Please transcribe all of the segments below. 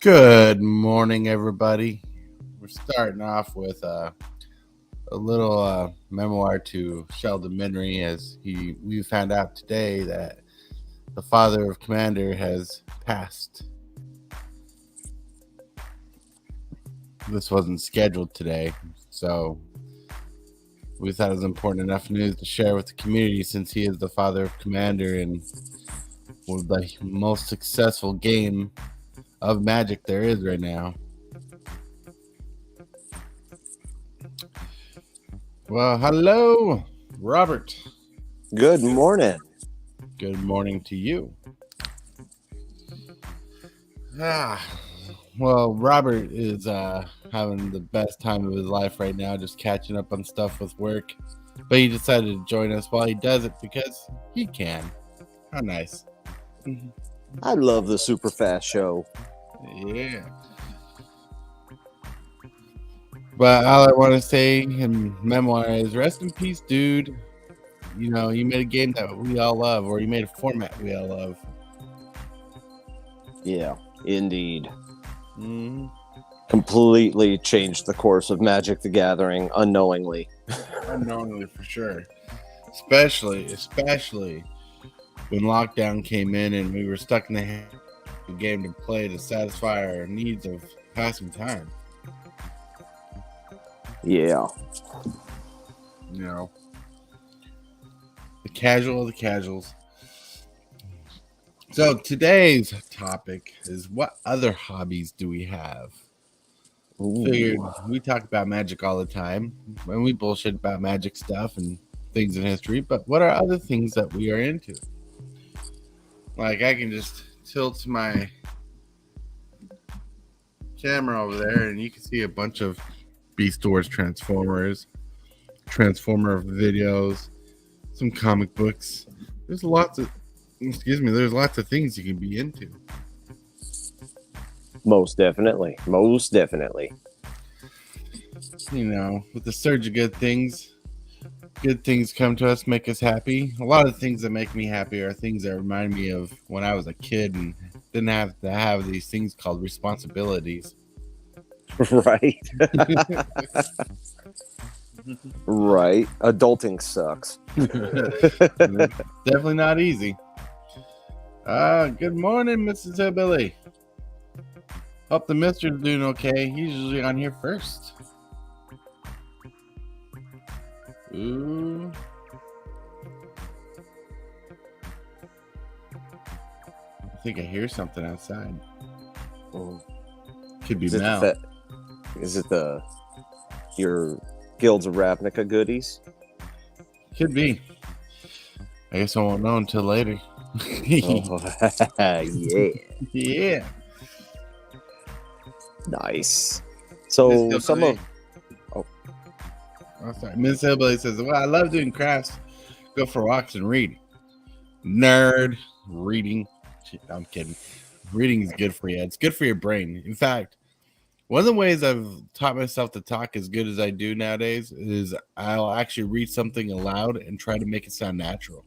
Good morning, everybody. We're starting off with a little memoir to Sheldon Menery, as we found out today that the father of Commander has passed. This wasn't scheduled today, so we thought it was important enough news to share with the community, since he is the father of Commander and the most successful game of Magic there is right now. Well, hello, Robert. Good morning. Good morning to you. Well, Robert is having the best time of his life right now, just catching up on stuff with work. But he decided to join us while he does it because he can. How nice. I love the super fast show. Yeah. But all I want to say in memoir is rest in peace, dude. You know, you made a game that we all love, or you made a format we all love. Yeah, indeed. Mm-hmm. Completely changed the course of Magic the Gathering unknowingly. Unknowingly, for sure. Especially when lockdown came in and we were stuck in the game to play to satisfy our needs of passing time. Yeah. You know, the casual of the casuals. So today's topic is, what other hobbies do we have? Figured we talk about Magic all the time, and we bullshit about Magic stuff and things in history, but what are other things that we are into? Like, I can just tilt my camera over there and you can see a bunch of Beast Wars Transformer videos, some comic books. There's lots of things you can be into. Most definitely. You know, with the surge of good things come to us, make us happy. A lot of things that make me happy are things that remind me of when I was a kid and didn't have to have these things called responsibilities. Right. Right. Adulting sucks. Definitely not easy. Good morning, Mrs. Hillbilly. Hope the mister's doing okay. He's usually on here first. Ooh. I think I hear something outside. Could be Mel. Is it your Guilds of Ravnica goodies? Could be. I guess I won't know until later. Yeah. Yeah. Nice. So sorry. Miss Hillbilly says, well, I love doing crafts. Go for walks and read. Nerd. Reading. I'm kidding. Reading is good for you. It's good for your brain. In fact, one of the ways I've taught myself to talk as good as I do nowadays is I'll actually read something aloud and try to make it sound natural.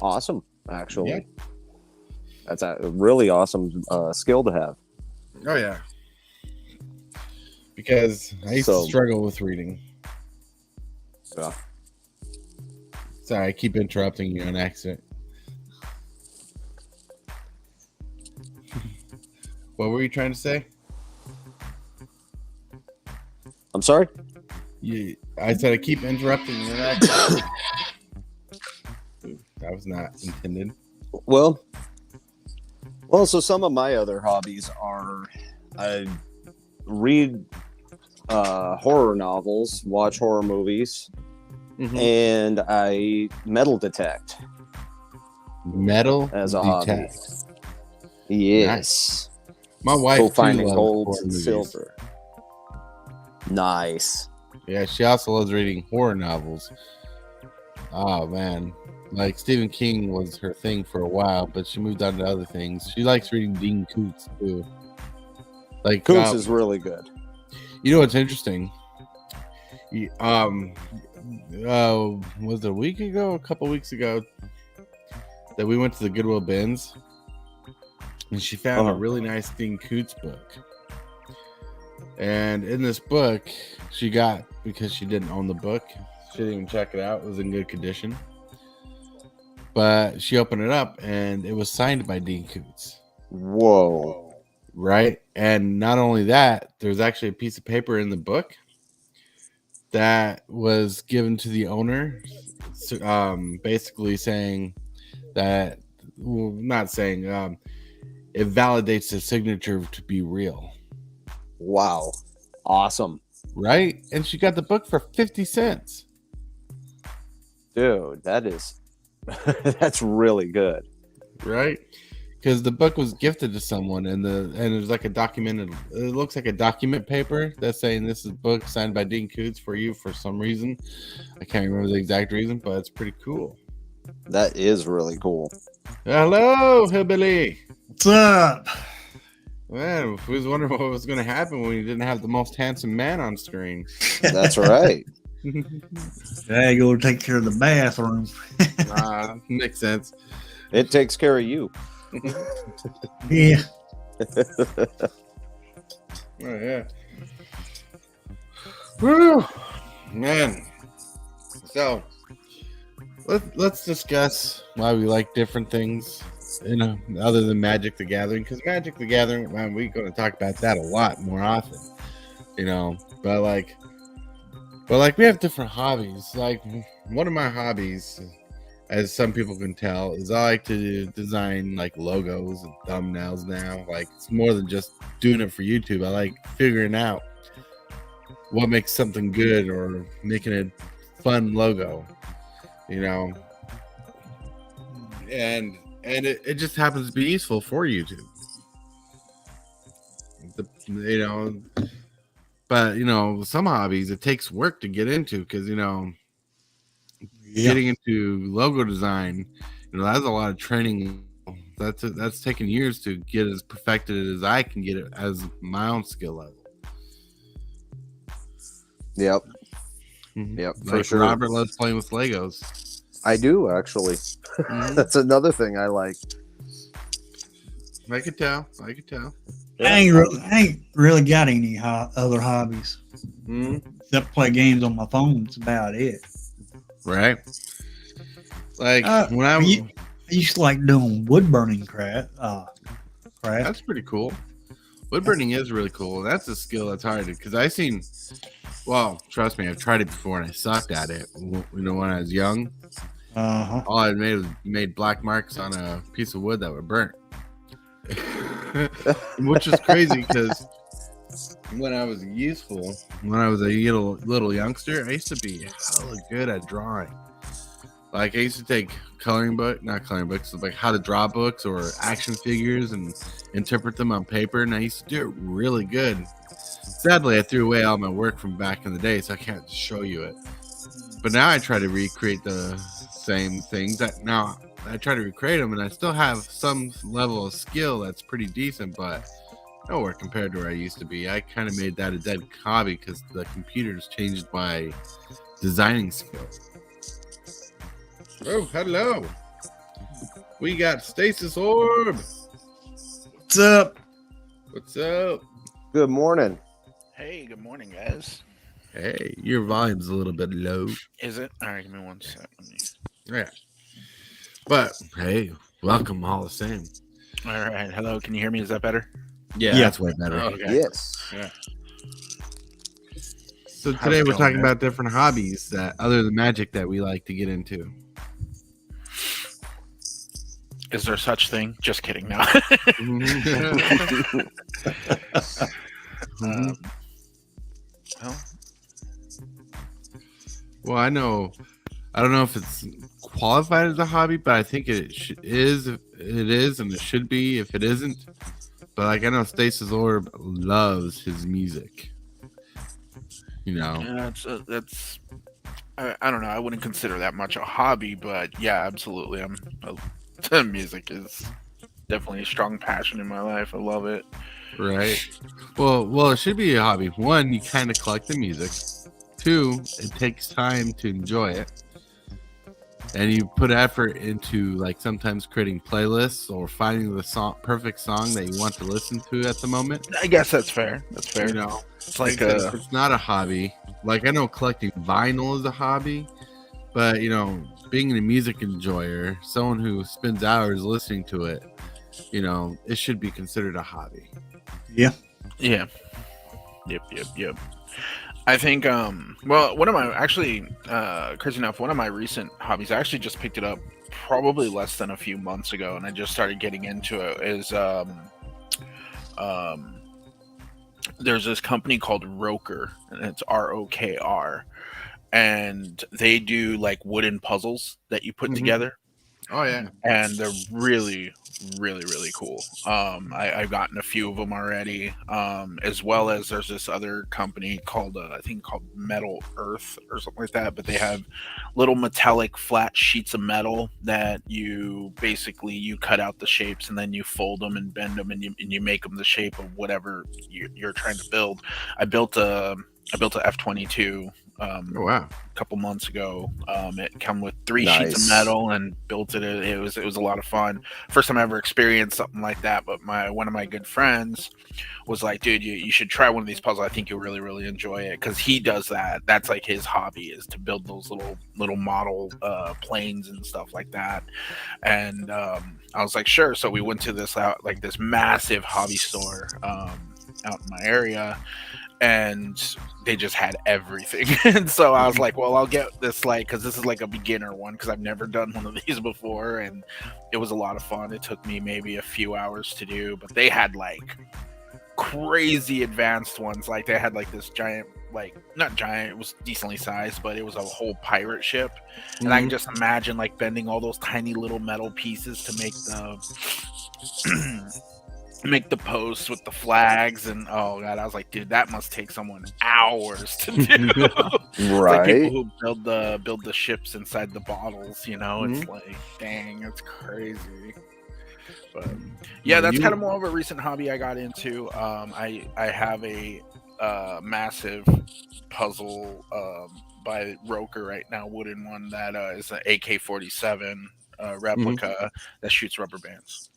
Awesome, actually. Yeah. That's a really awesome skill to have. Oh, yeah. Because I used to struggle with reading. Yeah. Sorry, I keep interrupting you on accident. What were you trying to say? I'm sorry? I said I keep interrupting you on accident. That was not intended. Well, so some of my other hobbies are I read horror novels, watch horror movies, and I metal detect. Metal as a detect. hobby. Yes. Nice. My wife go finding loves gold and movies. silver. Nice. Yeah, she also loves reading horror novels. Oh man, like Stephen King was her thing for a while, but she moved on to other things. She likes reading Dean Koontz too. Like Koontz is really good. You know what's interesting? Was it a week ago, a couple weeks ago, that we went to the Goodwill bins? and she found a really nice Dean Koontz book. And in this book, she got, because she didn't own the book, she didn't even check it out, it was in good condition. But she opened it up, and it was signed by Dean Koontz. Whoa. Right? And not only that, there's actually a piece of paper in the book that was given to the owner, basically saying that, well, not saying, it validates the signature to be real. Wow. Awesome. Right? And she got the book for 50 cents. Dude, that is that's really good. Right? Because the book was gifted to someone, and there's like a documented, it looks like a document paper that's saying this is a book signed by Dean Koontz for you for some reason. I can't remember the exact reason, but it's pretty cool. That is really cool. Hello, Hillbilly. What's up? Man, I was wondering what was going to happen when you didn't have the most handsome man on screen. That's right. I go take care of the bathroom. Makes sense. It takes care of you. Yeah. Oh, yeah. Woo! Man. So, let's discuss why we like different things, other than Magic the Gathering. Because Magic the Gathering, man, we're going to talk about that a lot more often, But we have different hobbies. Like, one of my hobbies, as some people can tell, is I like to design like logos and thumbnails now. Like, it's more than just doing it for YouTube. I like figuring out what makes something good or making a fun logo, and it just happens to be useful for YouTube. But some hobbies, it takes work to get into, because getting into logo design, that's a lot of training. That's taken years to get as perfected as I can get it as my own skill level. Yep. Mm-hmm. Yep, Like for sure. Robert loves playing with Legos. I do, actually. Mm-hmm. That's another thing I like. I could tell. I ain't really got any other hobbies. Mm-hmm. Except play games on my phone. That's about it. Right. Like when I used to like doing wood burning craft. That's pretty cool. Wood burning is really cool. That's a skill that's hard, because well, trust me, I've tried it before and I sucked at it. When I was young, all I made was made black marks on a piece of wood that were burnt, which is crazy, because when I was a little youngster, I used to be hella good at drawing. Like, I used to take not coloring books, like how to draw books or action figures and interpret them on paper, and I used to do it really good. Sadly, I threw away all my work from back in the day, so I can't show you it. But now I try to recreate the same things. Now I try to recreate them, and I still have some level of skill that's pretty decent, but nowhere compared to where I used to be. I kind of made that a dead hobby because the computers changed my designing skill. Oh, hello. We got Stasis Orb. What's up? What's up? Good morning. Hey, good morning, guys. Hey, your volume's a little bit low. Is it? All right, give me one sec. Yeah. But, hey, welcome all the same. All right, hello. Can you hear me? Is that better? Yeah, that's way better. Oh, okay. Yes. Yeah. So today we're talking about different hobbies that, other than Magic, that we like to get into. Is there such thing? Just kidding. No. Well, I don't know if it's qualified as a hobby, but I think it is, and it should be if it isn't. But like, I know Stasis Orb loves his music. Yeah, that's. I don't know. I wouldn't consider that much a hobby, but yeah, absolutely. Music is definitely a strong passion in my life. I love it. Right. Well, it should be a hobby. One, you kind of collect the music. Two, it takes time to enjoy it. and you put effort into like sometimes creating playlists or finding the perfect song that you want to listen to at the moment. I guess that's fair. That's fair. You know, it's like I said, it's not a hobby. Like I know collecting vinyl is a hobby, but you know, being a music enjoyer, someone who spends hours listening to it, you know, it should be considered a hobby. Yeah. Yeah. Yep. I think well, one of my actually crazy enough, one of my recent hobbies, I actually just picked it up probably less than a few months ago, and I just started getting into it, is there's this company called Roker, and it's ROKR, and they do like wooden puzzles that you put together. Oh yeah, and they're really cool. I've gotten a few of them already, as well as there's this other company called I think called Metal Earth or something like that, but they have little metallic flat sheets of metal that you cut out the shapes, and then you fold them and bend them, and you make them the shape of whatever you're trying to build. I built a F-22 oh wow, a couple months ago. It came with 3 Nice. sheets of metal and built it. It was a lot of fun. First time I ever experienced something like that. But one of my good friends was like, "Dude, you should try one of these puzzles. I think you'll really enjoy it." Because he does that. That's like his hobby, is to build those little model planes and stuff like that. And I was like, "Sure." So we went to this massive hobby store out in my area, and they just had everything. And so I was like, well, I'll get this, because this is like a beginner one, because I've never done one of these before, and it was a lot of fun. It took me maybe a few hours to do, but they had like crazy advanced ones. Like they had like this giant, like not giant, it was decently sized, but it was a whole pirate ship. And I can just imagine like bending all those tiny little metal pieces to make the posts with the flags, and oh god, I was like, dude, that must take someone hours to do. Right. Like people who build the ships inside the bottles, you know. It's like, dang, it's crazy. But yeah, that's kind of more of a recent hobby I got into. I have a massive puzzle by Roker right now, wooden one, that is an AK-47 replica that shoots rubber bands.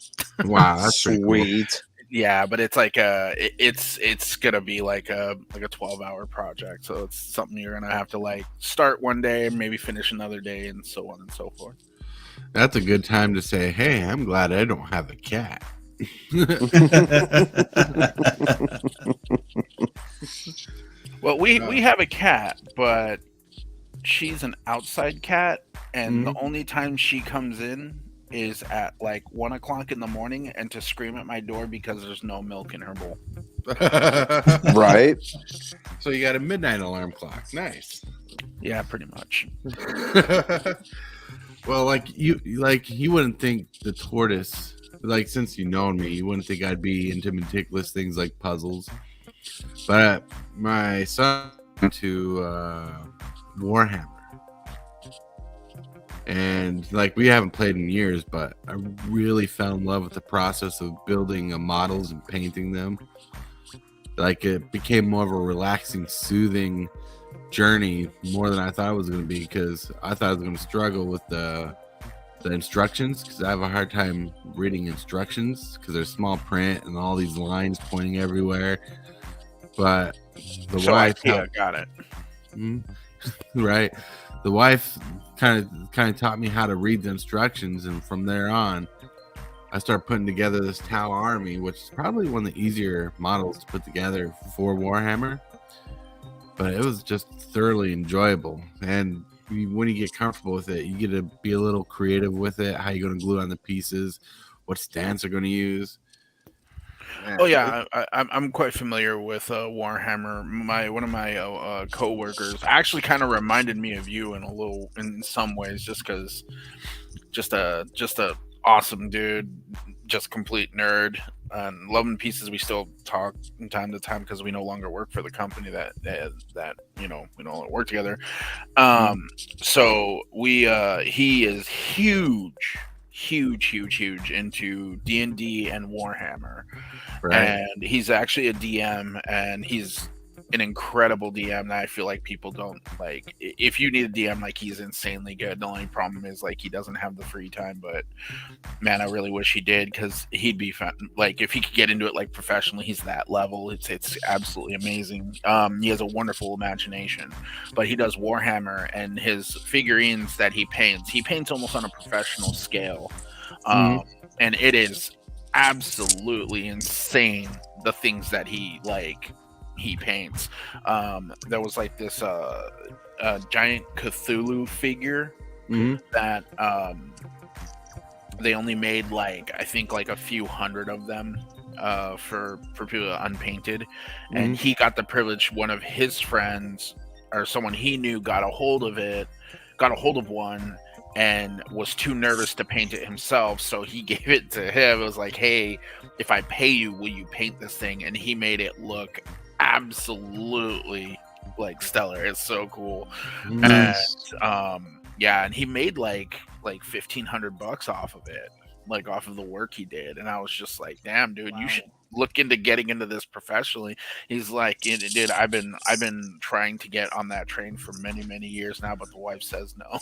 Wow, that's pretty cool. Sweet. Yeah, but it's like it's gonna be like a 12-hour project, so it's something you're gonna have to like start one day and maybe finish another day, and so on and so forth. That's a good time to say, hey, I'm glad I don't have a cat. Well, we have a cat, but she's an outside cat, and the only time she comes in is at like 1 o'clock in the morning, and to scream at my door because there's no milk in her bowl. Right. So you got a midnight alarm clock. Nice. Yeah, pretty much. Well, like you wouldn't think the Tortoise, like, since you know me, you wouldn't think I'd be into meticulous things like puzzles. But my son went to Warhammer. And like, we haven't played in years, but I really fell in love with the process of building models and painting them. Like, it became more of a relaxing, soothing journey more than I thought it was going to be, because I thought I was going to struggle with the instructions, because I have a hard time reading instructions because there's small print and all these lines pointing everywhere. But the wife got it. Right. The wife kind of taught me how to read the instructions, and from there on, I started putting together this Tau army, which is probably one of the easier models to put together for Warhammer. But it was just thoroughly enjoyable, and when you get comfortable with it, you get to be a little creative with it. How you're going to glue on the pieces, what stance they're going to use. Oh yeah, I'm quite familiar with Warhammer. One of my coworkers actually kind of reminded me of you in some ways, just because, just a awesome dude, just complete nerd, and loving pieces. We still talk from time to time because we no longer work for the company that we no longer work together. So he is huge into D&D and Warhammer. Right. And he's actually a DM, and he's an incredible DM that I feel like people don't like. If you need a DM, like, he's insanely good. The only problem is like he doesn't have the free time, but man, I really wish he did, because he'd be fun. Like, if he could get into it like professionally, he's that level. It's absolutely amazing. He has a wonderful imagination, but he does Warhammer, and his figurines that he paints almost on a professional scale. And it is absolutely insane, the things that he paints. There was like this giant Cthulhu figure that they only made like, I think like a few hundred of them for people unpainted, and he got the privilege. One of his friends or someone he knew got a hold of one, and was too nervous to paint it himself, so he gave it to him. It was like, hey, if I pay you, will you paint this thing? And he made it look absolutely like stellar. It's so cool. Nice. And and he made like $1,500 off of it, like off of the work he did. And I was just like, damn, dude, you should look into getting into this professionally. He's like, dude, I've been trying to get on that train for many years now, but the wife says no.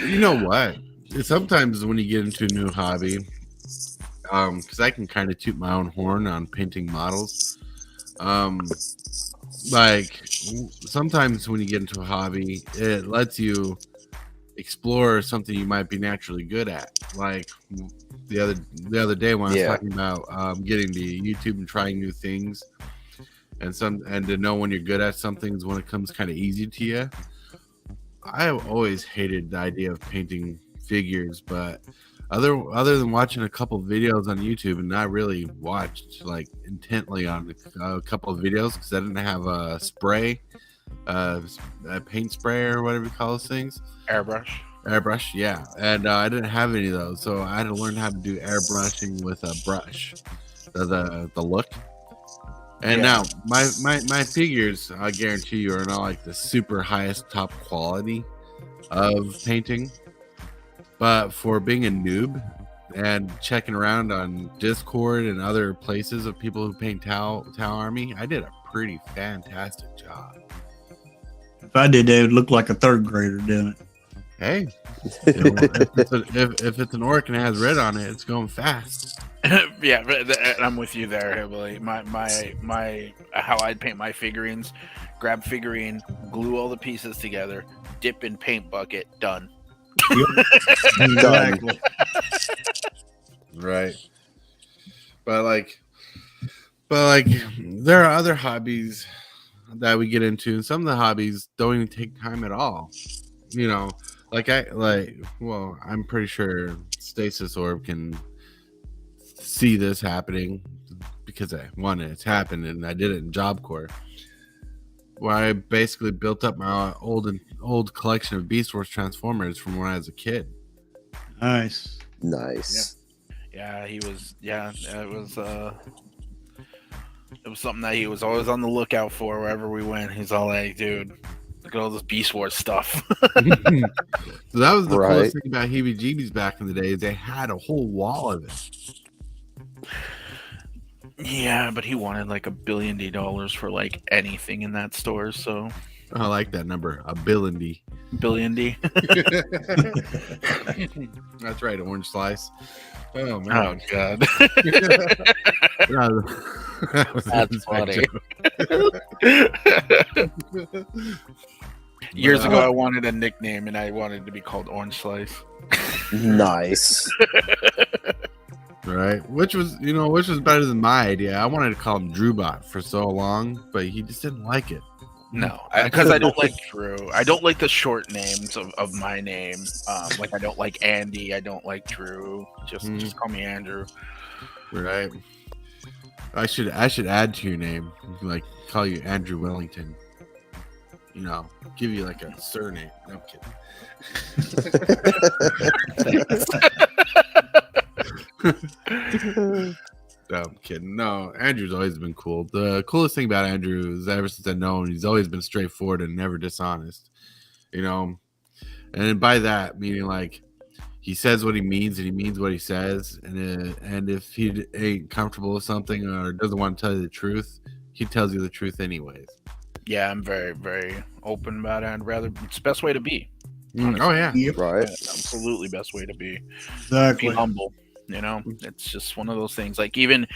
You know what? Sometimes when you get into a new hobby, because I can kind of toot my own horn on painting models. Like sometimes when you get into a hobby, it lets you explore something you might be naturally good at. Like the other day when I was talking about getting to YouTube and trying new things, and to know when you're good at something is when it comes kind of easy to you. I have always hated the idea of painting figures, but other than watching a couple of videos on YouTube, and not really watched like intently on a couple of videos because I didn't have a spray, a paint spray or whatever you call those things. Airbrush, yeah. And I didn't have any of those, so I had to learn how to do airbrushing with a brush, the look. And now my figures, I guarantee you, are not like the super highest top quality of painting. But for being a noob and checking around on Discord and other places of people who paint Tau Army, I did a pretty fantastic job. If I did that, it would look like a third grader doing it. Hey, if it's an orc and it has red on it, it's going fast. Yeah, but I'm with you there, Hillbilly. My how I'd paint my figurines: grab figurine, glue all the pieces together, dip in paint bucket, done. Exactly. Right. But like there are other hobbies that we get into, and some of the hobbies don't even take time at all. You know, I'm pretty sure Stasis Orb can see this happening because it's happened, and I did it in Job Corps, where I basically built up my old collection of Beast Wars Transformers from when I was a kid. Nice. Yeah, he was. Yeah, it was something that he was always on the lookout for wherever we went. He's all like, dude, look at all this Beast Wars stuff. So that was the coolest thing about heebie-jeebies back in the day. They had a whole wall of it. Yeah, but he wanted like $1 billion for like anything in that store. So I like that number, $1 billion. $billion. That's right, Orange Slice. Oh man! Oh god! That's funny. Years ago, I wanted a nickname, and I wanted to be called Orange Slice. Nice. Right, which was better than my idea. I wanted to call him Drewbot for so long, but he just didn't like it. No, because I don't like Drew. I don't like the short names of my name. Like I don't like Andy. I don't like Drew. Just call me Andrew. Right. I should add to your name, like call you Andrew Wellington. You know, give you like a surname. No, I'm kidding. No, I'm kidding. No, Andrew's always been cool. The coolest thing about Andrew is ever since I've known him, he's always been straightforward and never dishonest. You know, and by that meaning like he says what he means and he means what he says. And if he ain't comfortable with something or doesn't want to tell you the truth, he tells you the truth anyways. Yeah, I'm very, very open about it. I'd rather, it's the best way to be. Oh yeah, Yep. Right. Yeah, absolutely best way to be. Be Exactly. humble. You know, it's just one of those things. Like even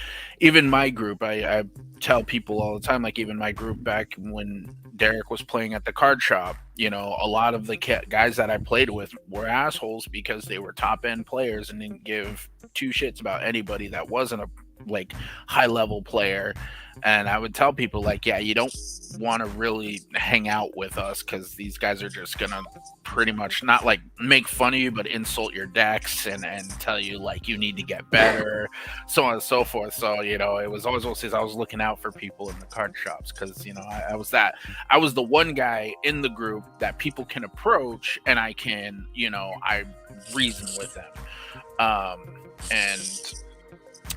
my group, I tell people all the time, like even my group back when Derek was playing at the card shop, you know, a lot of the guys that I played with were assholes because they were top end players and didn't give two shits about anybody that wasn't a like high level player. And I would tell people like, yeah, you don't want to really hang out with us because these guys are just gonna pretty much not like make fun of you, but insult your decks and tell you like you need to get better, so on and so forth. So you know, it was always I was looking out for people in the card shops because you know I was the one guy in the group that people can approach and I can, you know, I reason with them, and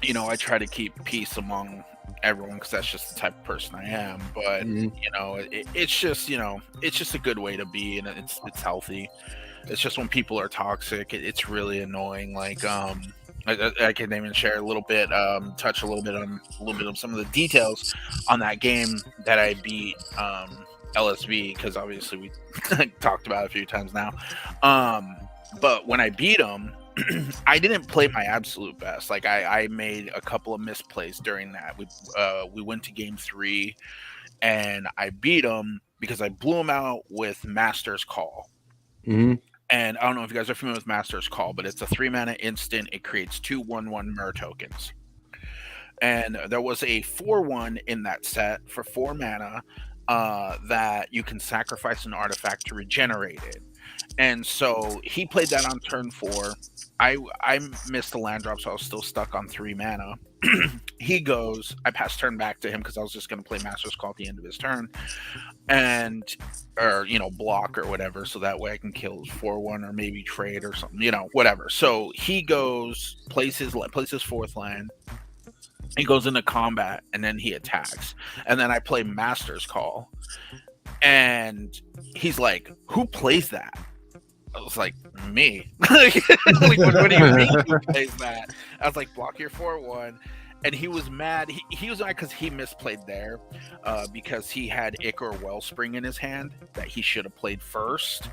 you know, I try to keep peace among everyone because that's just the type of person I am. But you know, it's just, you know, it's just a good way to be, and it's healthy. It's just when people are toxic, it's really annoying. Like I can even share a little bit, touch a little bit of some of the details on that game that I beat LSV, because obviously we talked about it a few times now. But when I beat him, I didn't play my absolute best. Like I made a couple of misplays during that. We went to game 3 and I beat him because I blew him out with Master's Call. Mm-hmm. And I don't know if you guys are familiar with Master's Call, but it's a 3-mana instant. It creates 2 1/1 Mer tokens. And there was a 4/1 in that set for 4 mana that you can sacrifice an artifact to regenerate it. And so he played that on turn 4. I missed the land drop, so I was still stuck on 3 mana. He goes, I passed turn back to him because I was just going to play Master's Call at the end of his turn, or you know, block or whatever, so that way I can kill his 4/1 or maybe trade or something, you know, whatever. So he goes, plays his 4th land. He goes into combat and then he attacks, and then I play Master's Call, and he's like, "Who plays that?" I was like, me. Like, what do you mean who plays that? I was like, block your 4/1. And he was mad. He was mad because he misplayed there, because he had Ichor Wellspring in his hand that he should have played first,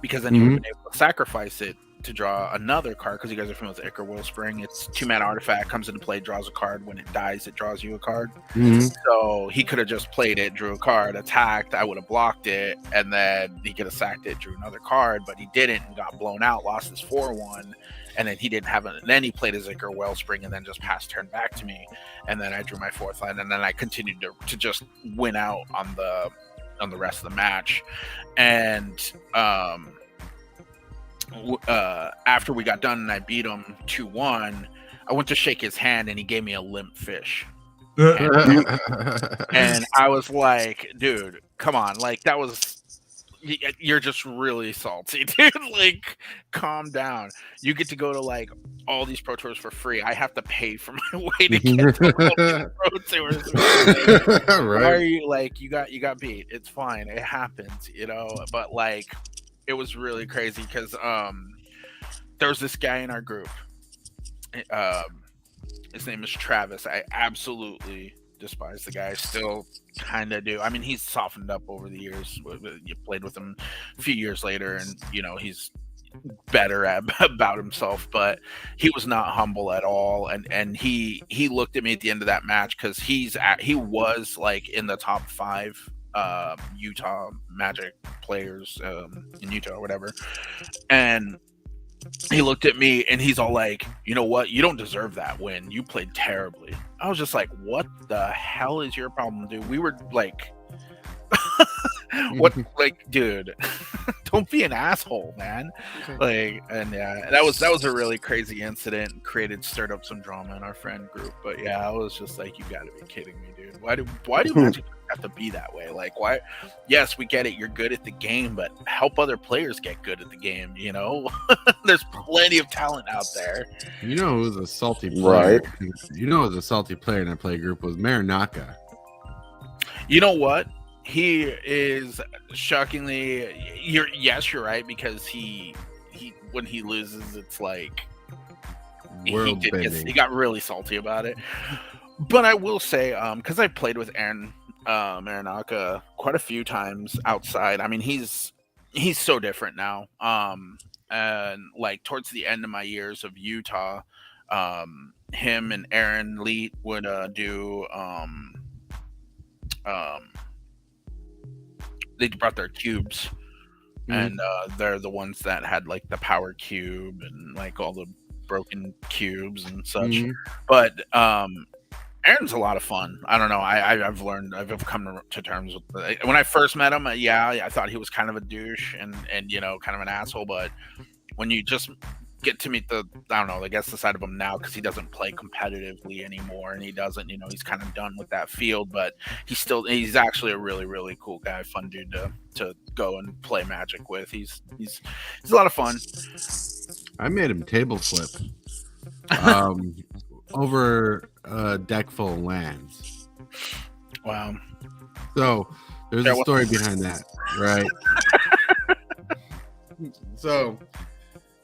because then he would have been able to sacrifice it to draw another card, because you guys are familiar with Ichor Wellspring. It's 2-mana artifact, comes into play, draws a card. When it dies, it draws you a card. So he could have just played it, drew a card, attacked. I would have blocked it, and then he could have sacked it, drew another card, but he didn't and got blown out, lost his 4/1, and then he didn't have it. And then he played his Ichor Wellspring and then just passed turn back to me, and then I drew my 4th line, and then I continued to just win out on the rest of the match. And after we got done and I beat him 2-1, I went to shake his hand and he gave me a limp fish. And I was like, dude, come on. Like, that was, you're just really salty, dude. Like, calm down. You get to go to like all these pro tours for free. I have to pay for my way to get to all these pro tours. Like, Right. why are you like, you got beat? It's fine. It happens, you know, but like, it was really crazy because there was this guy in our group. His name is Travis. I absolutely despise the guy. Still kind of do. I mean, he's softened up over the years. You played with him a few years later, and you know he's better about himself. But he was not humble at all. And he looked at me at the end of that match because he was like in the top 5 Utah Magic players in Utah or whatever, and he looked at me and he's all like, you know what, you don't deserve that win, you played terribly. I was just like, what the hell is your problem, dude? We were like what, like, dude, don't be an asshole, man. Like, and yeah, that was a really crazy incident, stirred up some drama in our friend group. But yeah, I was just like, you gotta be kidding me, dude. Why do Magic have to be that way? Like, why? Yes, we get it, you're good at the game, but help other players get good at the game, you know. There's plenty of talent out there. You know who was a salty player? Right. You know who was a salty player in that play group was Marinaka. You know what? He is shockingly. You're right, because he when he loses, it's like he World bending. got really salty about it. But I will say, because I've played with Aaron Marinaka quite a few times outside. I mean, he's so different now. And like towards the end of my years of Utah, him and Aaron Leet would do they brought their cubes, and they're the ones that had like the power cube and like all the broken cubes and such. But Aaron's a lot of fun. I don't know. I've come to terms with it. When I first met him, I thought he was kind of a douche and kind of an asshole. But when you just get to meet the side of him now, because he doesn't play competitively anymore, and he doesn't, he's kind of done with that field. But he's actually a really, really cool guy, fun dude to go and play Magic with. He's a lot of fun. I made him table flip over a deck full of lands. Wow. So there's a story behind that, right? So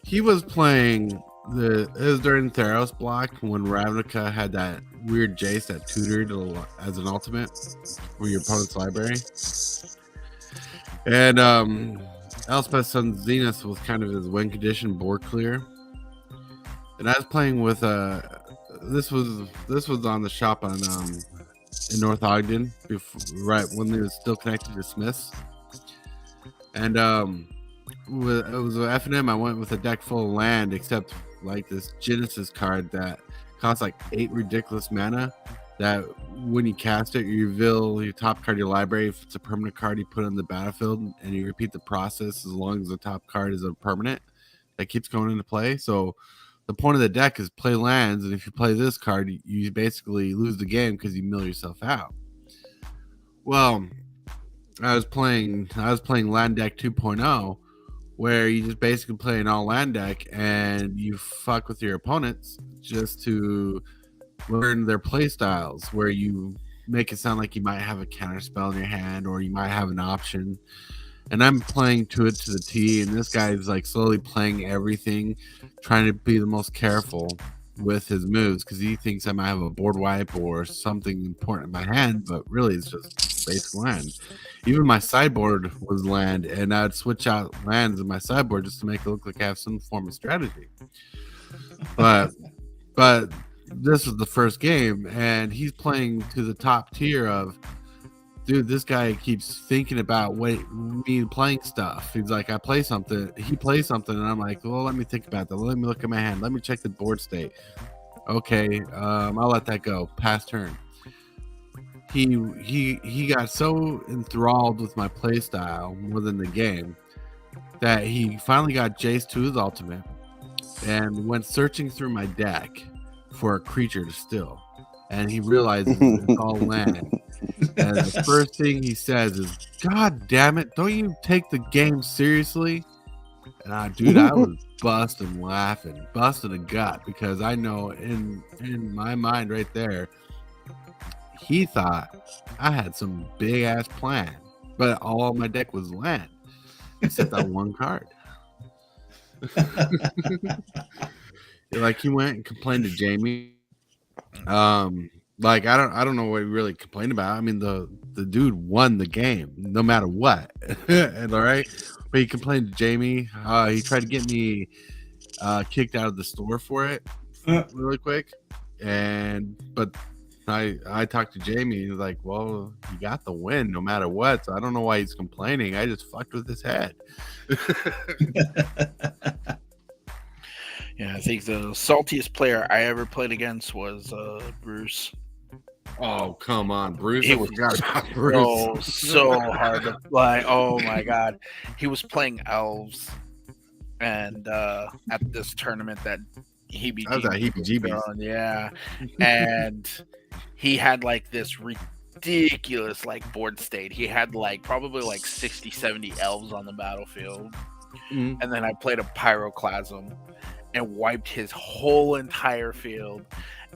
he was playing it was during Theros block when Ravnica had that weird Jace that tutored as an ultimate for your opponent's library. And Elspeth's son Zenith was kind of his win condition board clear. And I was playing with this was on the shop on in North Ogden right when they was still connected to Smith's. And it was an F&M. I went with a deck full of land, except like this Genesis card that costs like 8 ridiculous mana. That when you cast it, you reveal your top card of your library. If it's a permanent card, you put it on the battlefield, and you repeat the process as long as the top card is a permanent that keeps going into play. So the point of the deck is play lands, and if you play this card, you basically lose the game because you mill yourself out. Well, I was playing land deck 2.0, where you just basically play an all land deck and you fuck with your opponents just to learn their play styles, where you make it sound like you might have a counter spell in your hand or you might have an option. And I'm playing to it to the T, and this guy is like slowly playing everything, trying to be the most careful with his moves because he thinks I might have a board wipe or something important in my hand, but really it's just basic land. Even my sideboard was land, and I'd switch out lands in my sideboard just to make it look like I have some form of strategy. But this was the first game, and he's playing to the top tier of, dude, this guy keeps thinking about me playing stuff. He's like, I play something. He plays something, and I'm like, well, let me think about that. Let me look at my hand. Let me check the board state. Okay, I'll let that go. Pass turn. He got so enthralled with my play style more than the game that he finally got Jace to his ultimate and went searching through my deck for a creature to steal. And he realizes it's all land. And the first thing he says is, God damn it, don't you take the game seriously? And dude, I was busting a gut, because I know in my mind right there, he thought I had some big ass plan, but all of my deck was land except that one card. Like, he went and complained to Jamie. Like, I don't know what he really complained about. I mean, the dude won the game no matter what. And all right, but he complained to Jamie. He tried to get me kicked out of the store for it really quick, but I talked to Jamie. He's like, well, he got the win no matter what, so I don't know why he's complaining. I just fucked with his head. Yeah, I think the saltiest player I ever played against was Bruce. Oh, come on, Bruce. He was so hard to play. Oh my god. He was playing elves, and at this tournament that heebie-jeebies. Yeah. And he had like this ridiculous like board state. He had like probably like 60, 70 elves on the battlefield. And then I played a pyroclasm and wiped his whole entire field.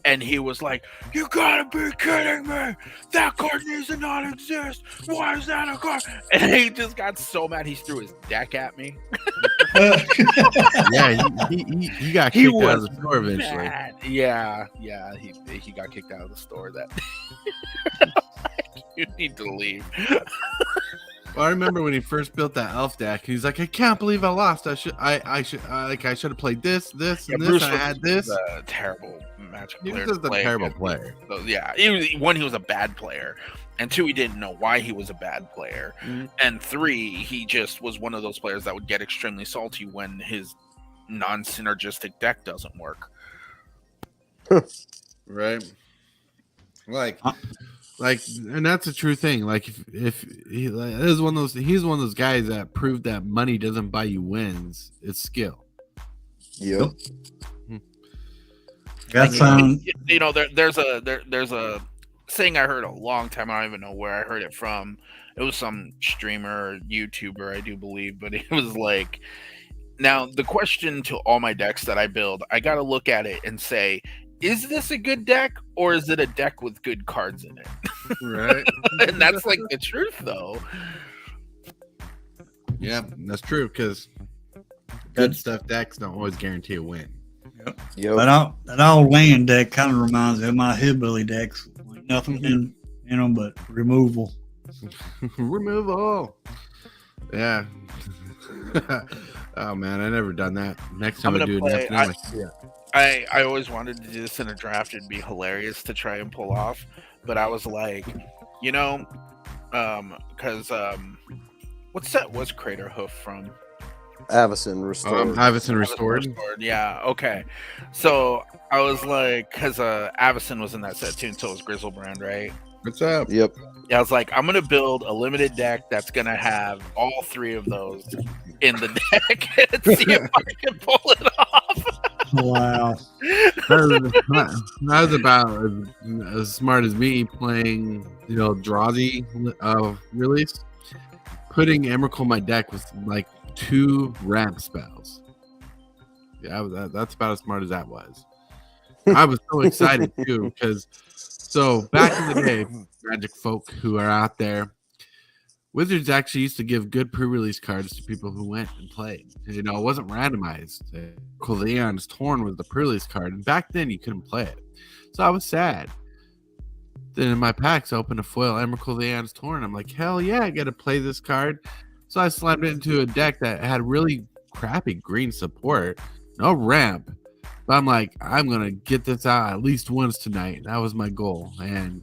and he was like, "You gotta be kidding me! That card needs to not exist. Why is that a card?" And he just got so mad he threw his deck at me. Yeah, he got He kicked out of was the store eventually. mad. Yeah, he got kicked out of the store. That you need to leave. Well, I remember when he first built that elf deck. He's like, "I can't believe I lost. I should have played this, and this. I had this." A terrible matchup He player. was to just a play terrible against. player. So, yeah, he was a bad player, and 2, he didn't know why he was a bad player, and 3, he just was one of those players that would get extremely salty when his non-synergistic deck doesn't work. Right. Like, and that's a true thing. Like, if he is one of those, he's one of those guys that proved that money doesn't buy you wins; it's skill. Yep. That sound You know, there's a saying I heard a long time. I don't even know where I heard it from. It was some streamer or YouTuber, I do believe, but it was like, now the question to all my decks that I build, I got to look at it and say, is this a good deck or is it a deck with good cards in it? Right. And that's like the truth, though. Yeah, that's true because good stuff decks don't always guarantee a win. Yep. that old land deck kind of reminds me of my hillbilly decks. Like nothing in them but removal. Removal. Yeah. Oh man, I never done that. Next time I do it, I always wanted to do this in a draft. It'd be hilarious to try and pull off, but I was like, you know, because what set was Crater Hoof from? Avacyn restored. Avacyn restored. Yeah, okay. So I was like, because Avacyn was in that set too, and so was Grizzlebrand, right? What's up? Yep. Yeah, I was like, I'm gonna build a limited deck that's gonna have all 3 of those in the deck and see if I can pull it off. Wow. That was about as smart as me playing, Drazi release. Putting Emrakul in my deck with like 2 ramp spells. Yeah, that's about as smart as that was. I was so excited too because back in the day, Magic folk who are out there, Wizards actually used to give good pre-release cards to people who went and played. It wasn't randomized. Leon's Torn was the pre-release card, and back then you couldn't play it. So I was sad. Then in my packs, I opened a foil Emrakul Leon's Torn. I'm like, hell yeah, I got to play this card. So I slammed it into a deck that had really crappy green support, no ramp. But I'm like, I'm going to get this out at least once tonight. That was my goal. And,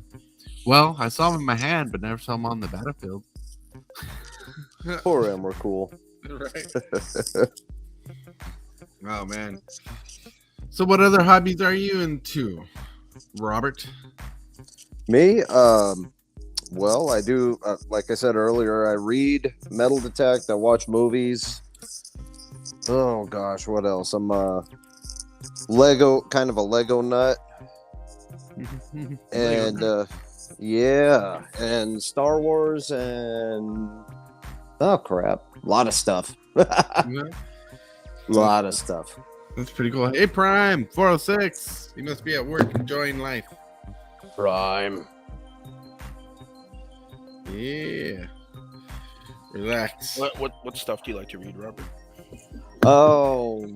well, I saw him in my hand, but never saw him on the battlefield. Poor Emrakul. Right. Oh, man. So what other hobbies are you into, Robert? Me? Well, I do, like I said earlier, I read, metal detect, I watch movies. Oh, gosh, what else? I'm kind of a Lego nut. And, yeah, and Star Wars and, oh, crap, a lot of stuff. A lot of stuff. That's pretty cool. Hey, Prime 406. You must be at work enjoying life. Prime. Yeah. Relax. What stuff do you like to read, Robert? Oh,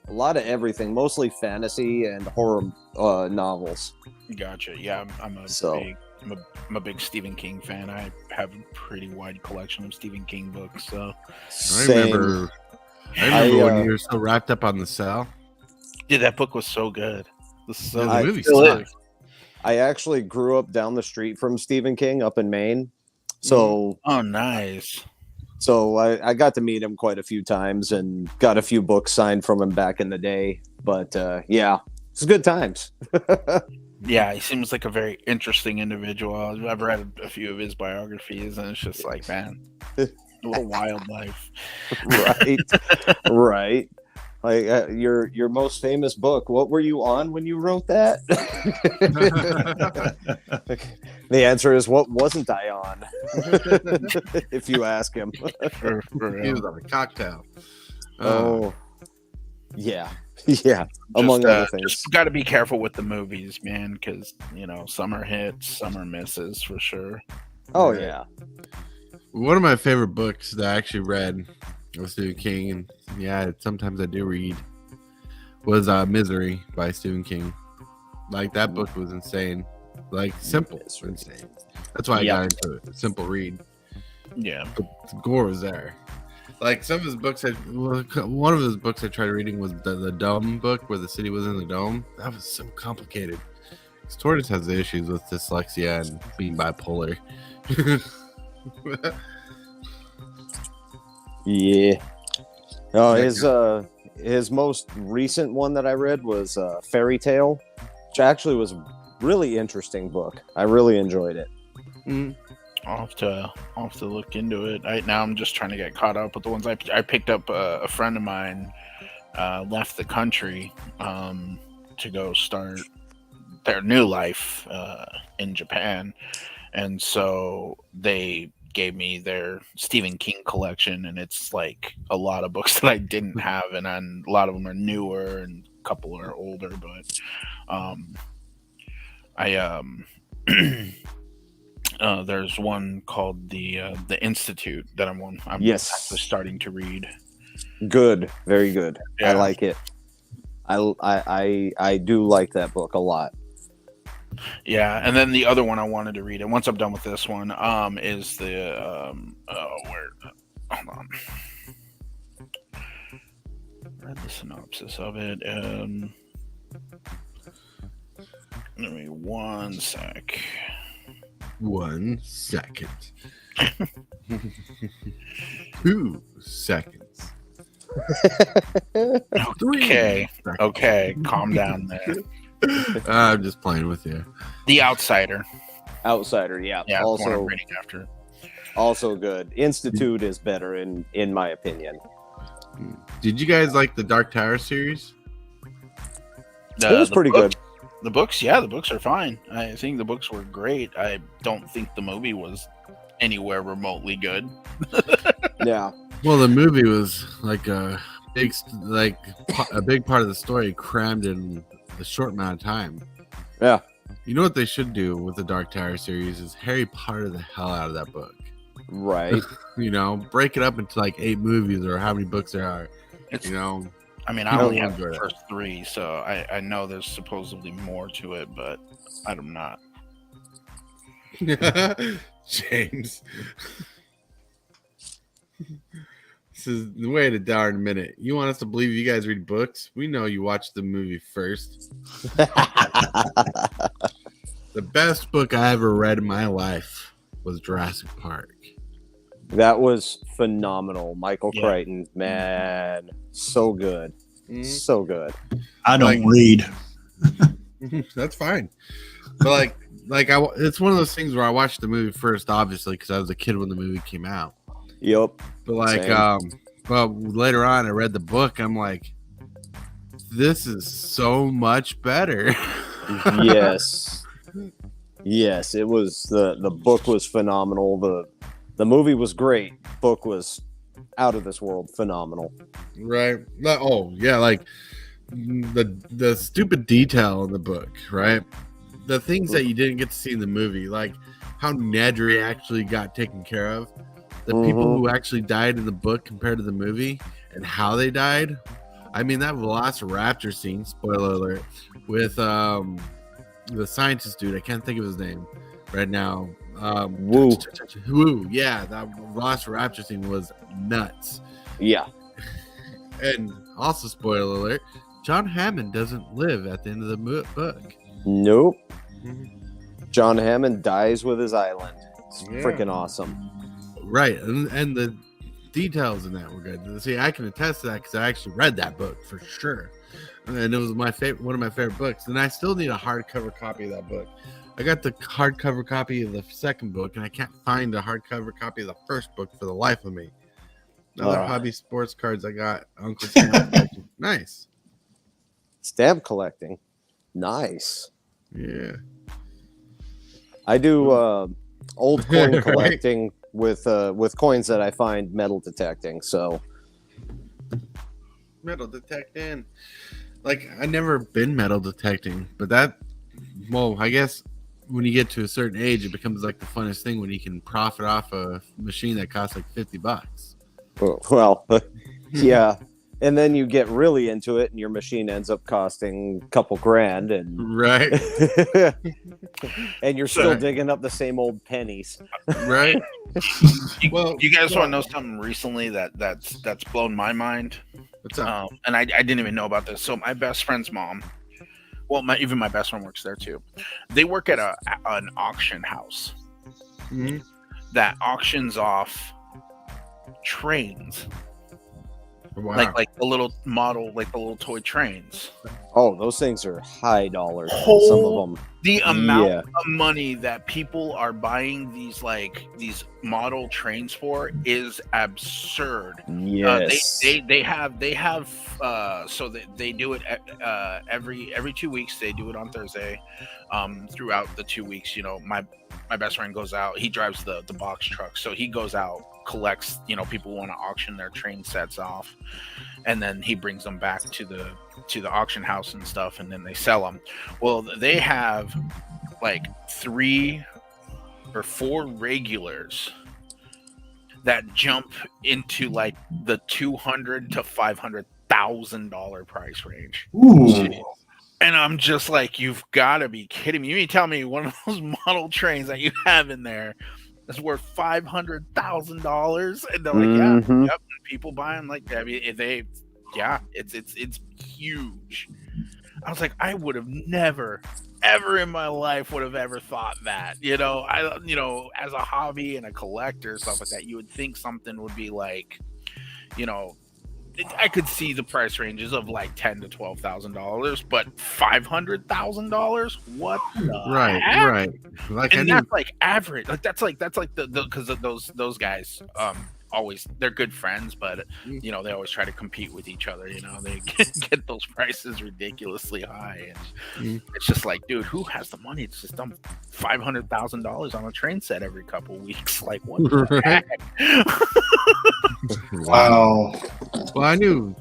a lot of everything, mostly fantasy and horror novels. Gotcha. Yeah, I'm a big Stephen King fan. I have a pretty wide collection of Stephen King books. So I remember when you were so wrapped up on The Cell. Dude, that book was so good. The movie still sucked. is. I actually grew up down the street from Stephen King up in Maine. So, oh, nice. So I got to meet him quite a few times and got a few books signed from him back in the day. But yeah, it's good times. Yeah, he seems like a very interesting individual. I've read a few of his biographies, and it's just like, man, what a wild life. Right, right. Like your most famous book. What were you on when you wrote that? The answer is, what wasn't I on? If you ask him. He was on a cocktail. Oh, yeah. Yeah, among other things. Just got to be careful with the movies, man, because some are hits, some are misses for sure. Oh Right. yeah. One of my favorite books that I actually read was Stephen King, and yeah, sometimes I do read, was Misery by Stephen King. Like, that book was insane. Like, simple. Insane. That's why I got into it. Simple read. Yeah. But the gore was there. Like, some of his books, one of his books I tried reading was the Dome book, where the city was in the dome. That was so complicated. Because Tortoise has the issues with dyslexia and being bipolar. Yeah. No, his most recent one that I read was Fairy Tale, which actually was a really interesting book. I really enjoyed it. I'll have to look into it. Now I'm just trying to get caught up with the ones I picked up. A friend of mine left the country to go start their new life in Japan, and so they gave me their Stephen King collection, and it's like a lot of books that I didn't have, and a lot of them are newer and a couple are older, but there's one called the Institute that I'm actually starting to read. Good, very good. Yeah. I like it. I do like that book a lot. Yeah, and then the other one I wanted to read, and once I'm done with this one, is the hold on. Read the synopsis of it. Give me 1 sec. 1 second. 2 seconds. Okay, calm down there. I'm just playing with you. The Outsider, yeah. Yeah, Also, I'm reading after. Also good. Institute is better in my opinion. Did you guys like the Dark Tower series? It was pretty good. The books, yeah, the books are fine. I think the books were great. I don't think the movie was anywhere remotely good. Yeah. Well, the movie was like a big part of the story crammed in a short amount of time. Yeah. You know what they should do with the Dark Tower series is Harry Potter the hell out of that book. Right. Break it up into like 8 movies or how many books there are. I mean, I only have the first 3, so I know there's supposedly more to it, but I'm not. James. This is the way to darn a minute. You want us to believe you guys read books? We know you watched the movie first. The best book I ever read in my life was Jurassic Park. That was phenomenal. Michael Crichton, man, so good. So good. I don't read. That's fine. But it's one of those things where I watched the movie first, obviously, because I was a kid when the movie came out. Yep. But but later on, I read the book. I'm like, this is so much better. Yes. Yes, it was. The book was phenomenal. The movie was great. Book was out of this world phenomenal. Right. Oh yeah, like the stupid detail in the book, right? The things that you didn't get to see in the movie, like how Nedry actually got taken care of, the people who actually died in the book compared to the movie, and how they died. I mean, that Velociraptor scene, spoiler alert, with the scientist dude, I can't think of his name right now. Woo. Yeah, that Velociraptor scene was nuts. Yeah. And also, spoiler alert, John Hammond doesn't live at the end of the book. Nope. John Hammond dies with his island. It's freaking awesome. Right, and the details in that were good. See, I can attest to that because I actually read that book for sure, and it was one of my favorite books. And I still need a hardcover copy of that book. I got the hardcover copy of the second book, and I can't find a hardcover copy of the first book for the life of me. Other hobby sports cards I got. Uncle Sam. Nice. Stamp collecting. Nice. Yeah. I do old coin collecting with coins that I find metal detecting. So metal detecting. like I never been metal detecting, but I guess when you get to a certain age, it becomes like the funnest thing when you can profit off a machine that costs like $50. Well, yeah. And then you get really into it, and your machine ends up costing a couple grand, and Right, and you're still digging up the same old pennies. right. Well, you guys want to know something recently that's blown my mind? What's up? And I didn't even know about this. So my best friend's mom, well, even my best friend works there too. They work at an auction house Mhm. that auctions off trains. Wow. Like the little model, like the little toy trains. Oh, those things are high dollar. Some of them. The amount of money that people are buying these model trains for is absurd. Yes. They have so they do it every 2 weeks. They do it on Thursday. Throughout the 2 weeks, my best friend goes out. He drives the box truck, so he goes out, collects, people want to auction their train sets off, and then he brings them back to the auction house and stuff, and then they sell them. Well, they have like 3 or 4 regulars that jump into like the $200,000 to $500,000 price range. Ooh. And I'm just like, you've got to be kidding me. You mean tell me one of those model trains that you have in there is worth $500,000? And they're like, Mhm. yep. And people buy them like that. I mean, it's huge. I was like, I would have never, ever in my life would have ever thought that. As a hobby and a collector, stuff like that, you would think something would be like, I could see the price ranges of like $10,000 to $12,000, but $500,000? What the heck? Right. Like And that's like average. Like that's like the because of those guys always, they're good friends, but they always try to compete with each other. They get those prices ridiculously high, and it's just like, dude, who has the money to just dump $500,000 on a train set every couple weeks? Like, what the heck? Wow. Well, I knew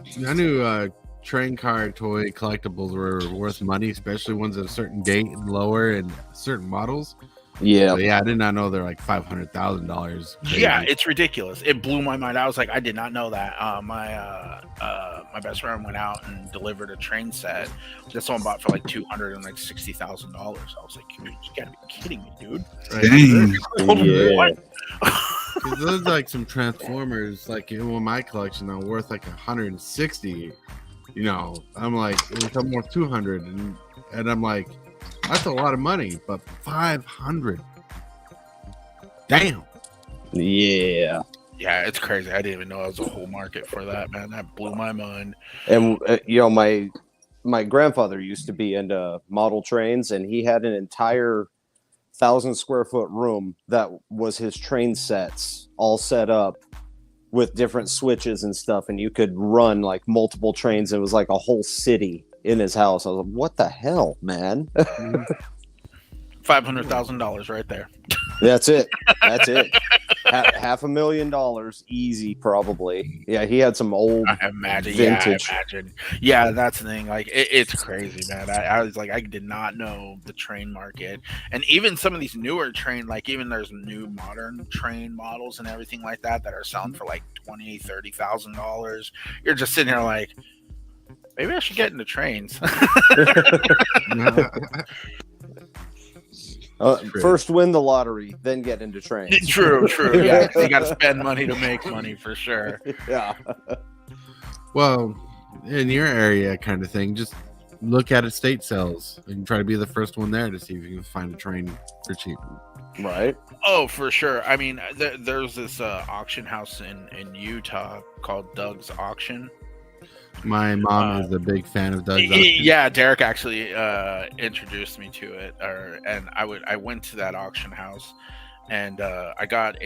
train car toy collectibles were worth money, especially ones at a certain date and lower and certain models. Yeah. But yeah, I did not know they're like $500,000. Yeah, it's ridiculous. It blew my mind. I was like, I did not know that. My best friend went out and delivered a train set that someone bought for like $260,000. I was like, you gotta be kidding me, dude. Dang. Yeah. There's like some Transformers, like in my collection, are worth like 160. I'm like, it's almost 200, and I'm like, that's a lot of money, but 500. Damn. Yeah. Yeah, it's crazy. I didn't even know there was a whole market for that, man. That blew my mind. And my grandfather used to be into model trains, and he had an entire 1,000 square foot room that was his train sets all set up with different switches and stuff, and you could run like multiple trains. It was like a whole city in his house. I was like, what the hell, man? $500,000 right there. That's it. $500,000 easy, probably. Yeah, he had some old vintage. Yeah, that's the thing. Like, it's crazy, man. I was like, I did not know the train market, and even some of these newer train, like even there's new modern train models and everything like that are selling for like $20,000-$30,000. You're just sitting here like, maybe I should get into trains. First win the lottery, then get into trains. True. Yeah, you got to spend money to make money for sure. Yeah. Well, in your area kind of thing, just look at estate sales and try to be the first one there to see if you can find a train for cheap. Right. Oh, for sure. I mean, there's this auction house in Utah called Doug's Auction. My mom is a big fan of Doug's Auction. Yeah, Derek actually introduced me to it, and I went to that auction house, and I got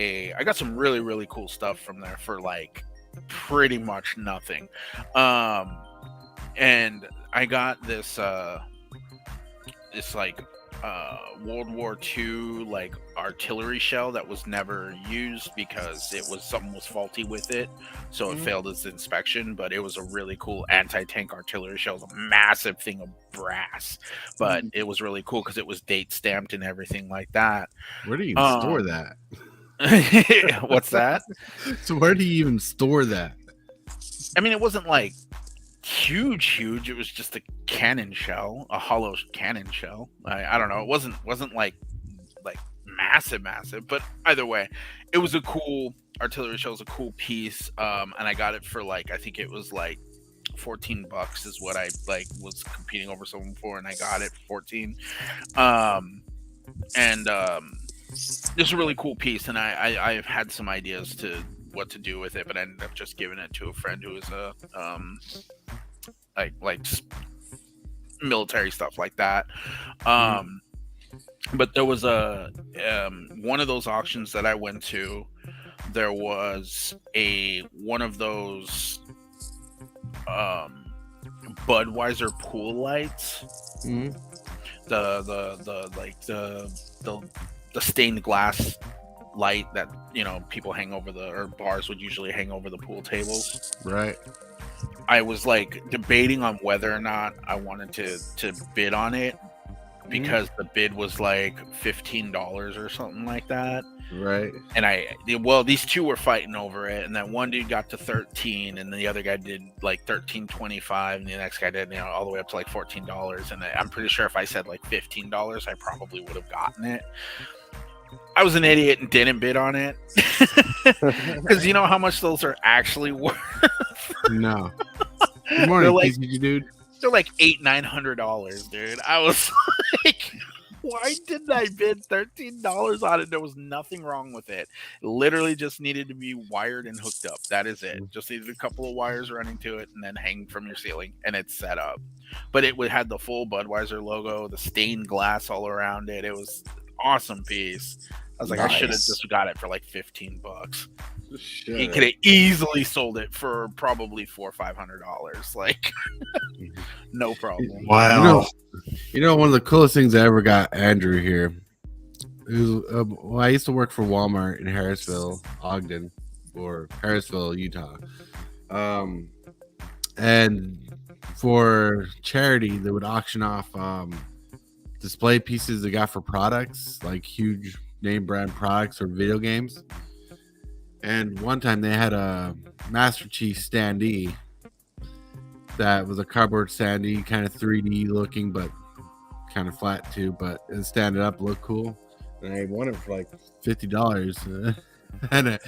some really, really cool stuff from there for like pretty much nothing, and I got this like World War II like artillery shell that was never used because something was faulty with it, so it failed its inspection. But it was a really cool anti-tank artillery shell. It was a massive thing of brass, but it was really cool because it was date stamped and everything like that. Where do you even store that? What's that? So where do you even store that? I mean, it wasn't like huge. It was just a cannon shell, a hollow cannon shell. I don't know. It wasn't like massive. But either way, it was a cool artillery shell. It was a cool piece. And I got it for I think it was like $14 is what I was competing over someone for, and I got it for 14. It's a really cool piece, and I've had some ideas to what to do with it, but I ended up just giving it to a friend who is a like military stuff like that. But there was a one of those auctions that I went to. There was one of those Budweiser pool lights. The stained glass light that people hang over or bars would usually hang over the pool tables. Right. I was debating on whether or not I wanted to bid on it because the bid was $15 or something like that. Right. And these two were fighting over it, and then one dude got to 13, and the other guy did $13.25, and the next guy did all the way up to $14. And I'm pretty sure if I said $15, I probably would have gotten it. I was an idiot and didn't bid on it because you know how much those are actually worth. No. Good morning, PCG dude. They're $800-900, dude. I was like, why didn't I bid $13 on it? There was nothing wrong with it. It literally just needed to be wired and hooked up. That is it. Just needed a couple of wires running to it and then hang from your ceiling, and it's set up. But it had the full Budweiser logo, the stained glass all around it. It was an awesome piece. I was like, nice. I should have just got it for $15. He could have easily sold it for probably $400 or $500. No problem. Wow. You know, one of the coolest things I ever got Andrew here. I used to work for Walmart in Harrisville, Ogden, or Harrisville, Utah. And for charity, they would auction off display pieces they got for products, like huge name brand products or video games. And one time they had a Master Chief standee that was a cardboard standee, kind of 3D looking, but kind of flat too. But it standing up, looked cool. And I won it for $50. And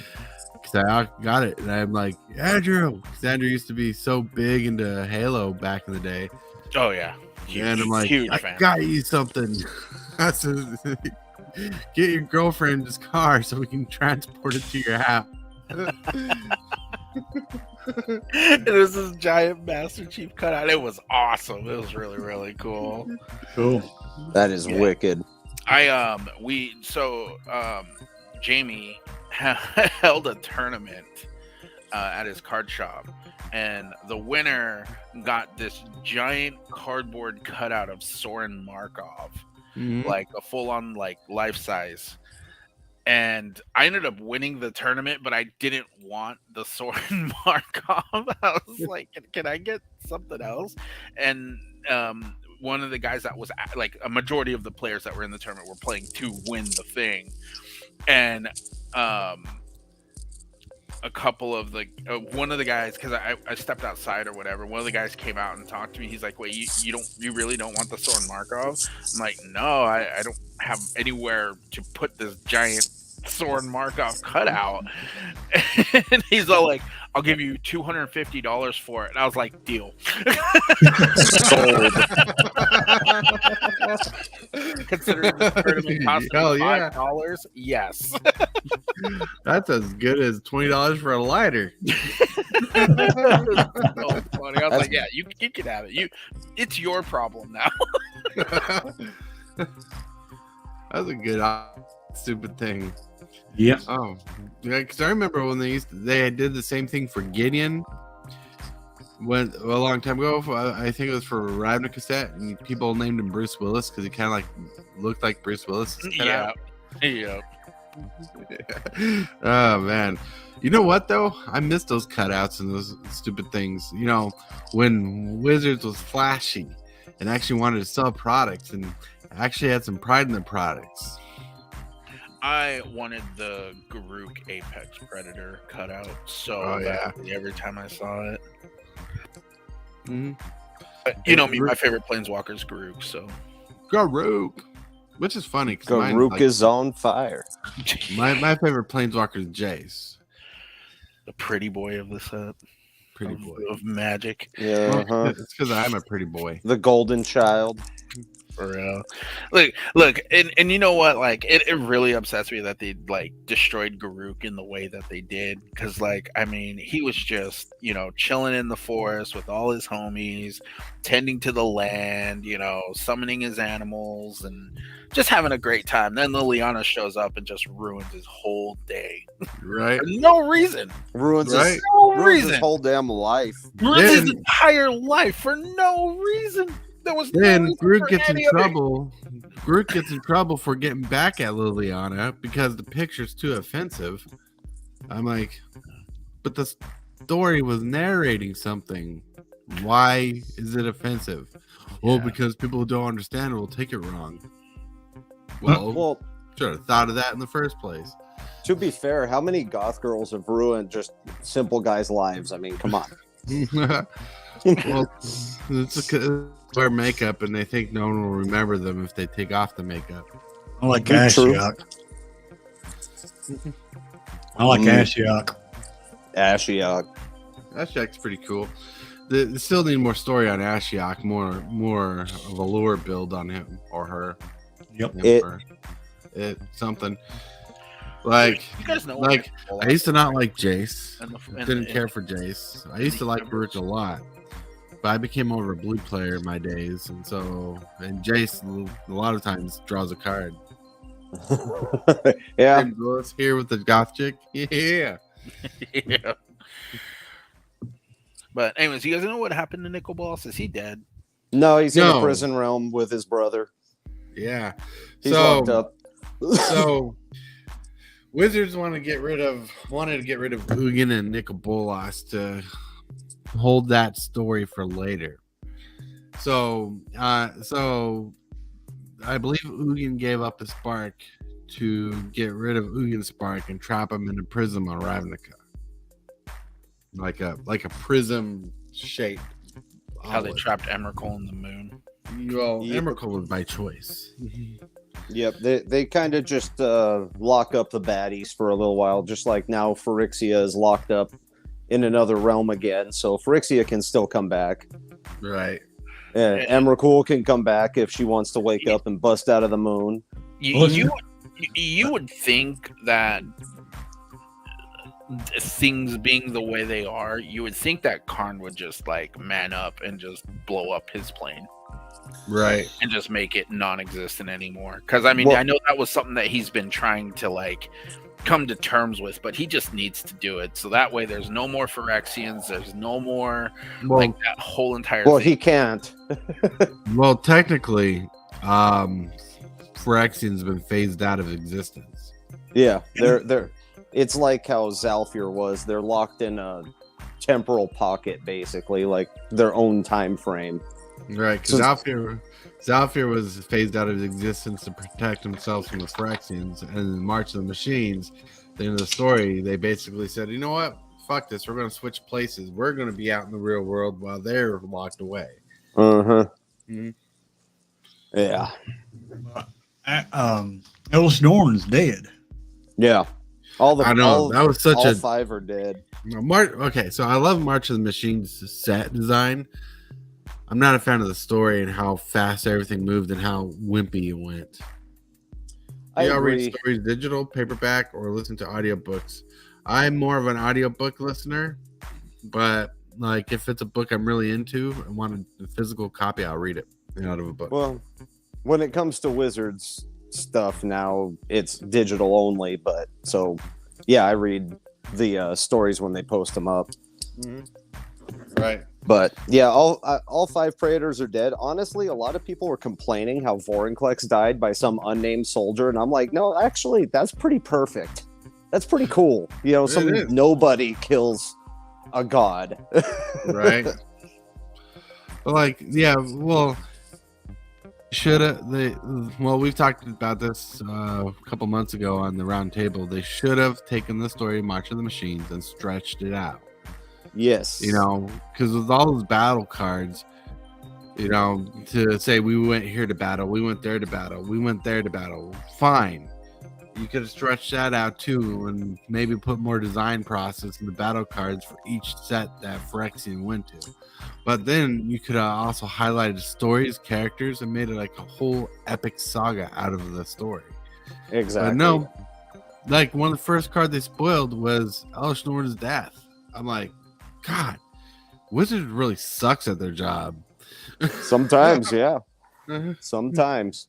because I got it, and I'm like, Andrew, because Andrew used to be so big into Halo back in the day. Oh yeah, huge, and I'm like, I got you something. I said, get your girlfriend's car so we can transport it to your house. It was this giant Master Chief cutout. It was awesome. It was really, really cool. Cool. That is wicked. Jamie held a tournament at his card shop, and the winner got this giant cardboard cutout of Soren Markov, like a full-on life size. And I ended up winning the tournament, but I didn't want the Soren Markov. I was like, can I get something else? And one of the guys that was a majority of the players that were in the tournament were playing to win the thing. And a couple of one of the guys, because I stepped outside or whatever, one of the guys came out and talked to me. He's like, wait, you really don't want the Soren Markov? I'm like, no, I don't have anywhere to put this giant Soren Markov cutout. And he's all like, I'll give you $250 for it. And I was like, deal. Sold. Considering the tournament cost $5, yes. That's as good as $20 for a lighter. So funny. I was like, yeah, you can have it. It's your problem now. That's a good stupid thing. Yeah. Oh, because I remember when they did the same thing for Gideon. when a long time ago, I think it was for Ravnica set, and people named him Bruce Willis because he kind of like looked like Bruce Willis. Yeah. Yeah. Oh man, you know what though? I miss those cutouts and those stupid things. You know, when Wizards was flashy and actually wanted to sell products and actually had some pride in their products. I wanted the Garruk Apex Predator cutout Oh, yeah. badly every time I saw it. Mm-hmm. But you know me, my favorite planeswalker is Garruk, so. Garruk, which is funny because Garruk is on fire. my favorite planeswalker is Jace. The pretty boy of the set. Pretty boy of Magic. Yeah, It's because I'm a pretty boy. the golden child. For real. Look, and you know what? Like, it really upsets me that they like destroyed Garruk in the way that they did. Because, like, I mean, he was just, chilling in the forest with all his homies, tending to the land, summoning his animals, and just having a great time. Then Liliana shows up and just ruins his whole day. Right? For no reason. Ruins, Right. his whole damn life. Ruins his entire life for no reason. There was Then no Groot gets in trouble. Groot gets in trouble for getting back at Liliana because the picture's too offensive. I'm like, but the story was narrating something. Why is it offensive? Well, because people who don't understand it will take it wrong. Well, should have thought of that in the first place. To be fair, how many goth girls have ruined just simple guys' lives? I mean, come on. Well, it's wear makeup and they think no one will remember them if they take off the makeup. I like True. Ashiok. I like Ashiok. Ashiok. Ashiok's pretty cool. They still need more story on Ashiok, more of a lore build on him or her. Yep. It something. Like, you guys know, like I used to not like Jace. and Didn't care for Jace. I used to like Rook a lot. But I became more of a blue player in my days, and Jace a lot of times draws a card. Yeah. And Willis here with the goth chick, yeah. Yeah. But anyways, you guys know what happened to Nicol Bolas? Is he dead? No, he's in No. a prison realm with his brother. Yeah. He's locked up. So Wizards wanted to get rid of Ugin and Nicol Bolas to hold that story for later. So I believe Ugin gave up his spark to get rid of Ugin's spark and trap him in a prism on Ravnica. Like a prism shape. How they trapped Emrakul in the moon. Well, Yep. Emrakul was by choice. Yep, they kind of just lock up the baddies for a little while, just like now Phyrexia is locked up in another realm again, so Phyrexia can still come back. Right. And Emrakul can come back if she wants to wake up and bust out of the moon. You would think that things being the way they are, you would think that Karn would just like man up and just blow up his plane. Right. And just make it non-existent anymore. Because I mean, I know that was something that he's been trying to like come to terms with, but he just needs to do it. So that way there's no more Phyrexians, there's no more like that whole entire Well, thing. he can't. Well, technically, Phyrexian's been phased out of existence. Yeah, they're it's like how Zalfir was. They're locked in a temporal pocket, basically, like their own time frame. Right, because Zalfir was phased out of existence to protect themselves from the Phyrexians, and in March of the Machines, the end of the story, they basically said, you know what? Fuck this. We're going to switch places. We're going to be out in the real world while they're locked away. Uh-huh. Mm-hmm. Yeah. Ellis Dorn's dead. Yeah. I know, that was such all five are dead. Okay, so I love March of the Machines set design. I'm not a fan of the story and how fast everything moved and how wimpy it went. I Y'all agree. read stories digital, paperback, or listen to audiobooks? I'm more of an audiobook listener, but like if it's a book I'm really into and want a physical copy, I'll read it out of a book. Well, when it comes to Wizards stuff now, it's digital only, but so yeah, I read the stories when they post them up. Mm-hmm. Right. But yeah, all 5 Praetors are dead. Honestly, a lot of people were complaining how Vorinclex died by some unnamed soldier, and I'm like, no, actually, that's pretty perfect. That's pretty cool. You know, nobody kills a god. Right. Like, yeah, well, we've talked about this a couple months ago on the round table. They should have taken the story of March of the Machines and stretched it out. Yes. You know, because with all those battle cards, you know, to say we went here to battle, we went there to battle, we went there to battle, fine. You could have stretched that out too and maybe put more design process in the battle cards for each set that Phyrexian went to. But then you could have also highlighted stories, characters, and made it like a whole epic saga out of the story. Exactly. But no, like one of the first cards they spoiled was Elesh Norn's death. I'm like, God, Wizards really sucks at their job. Sometimes, yeah. Sometimes.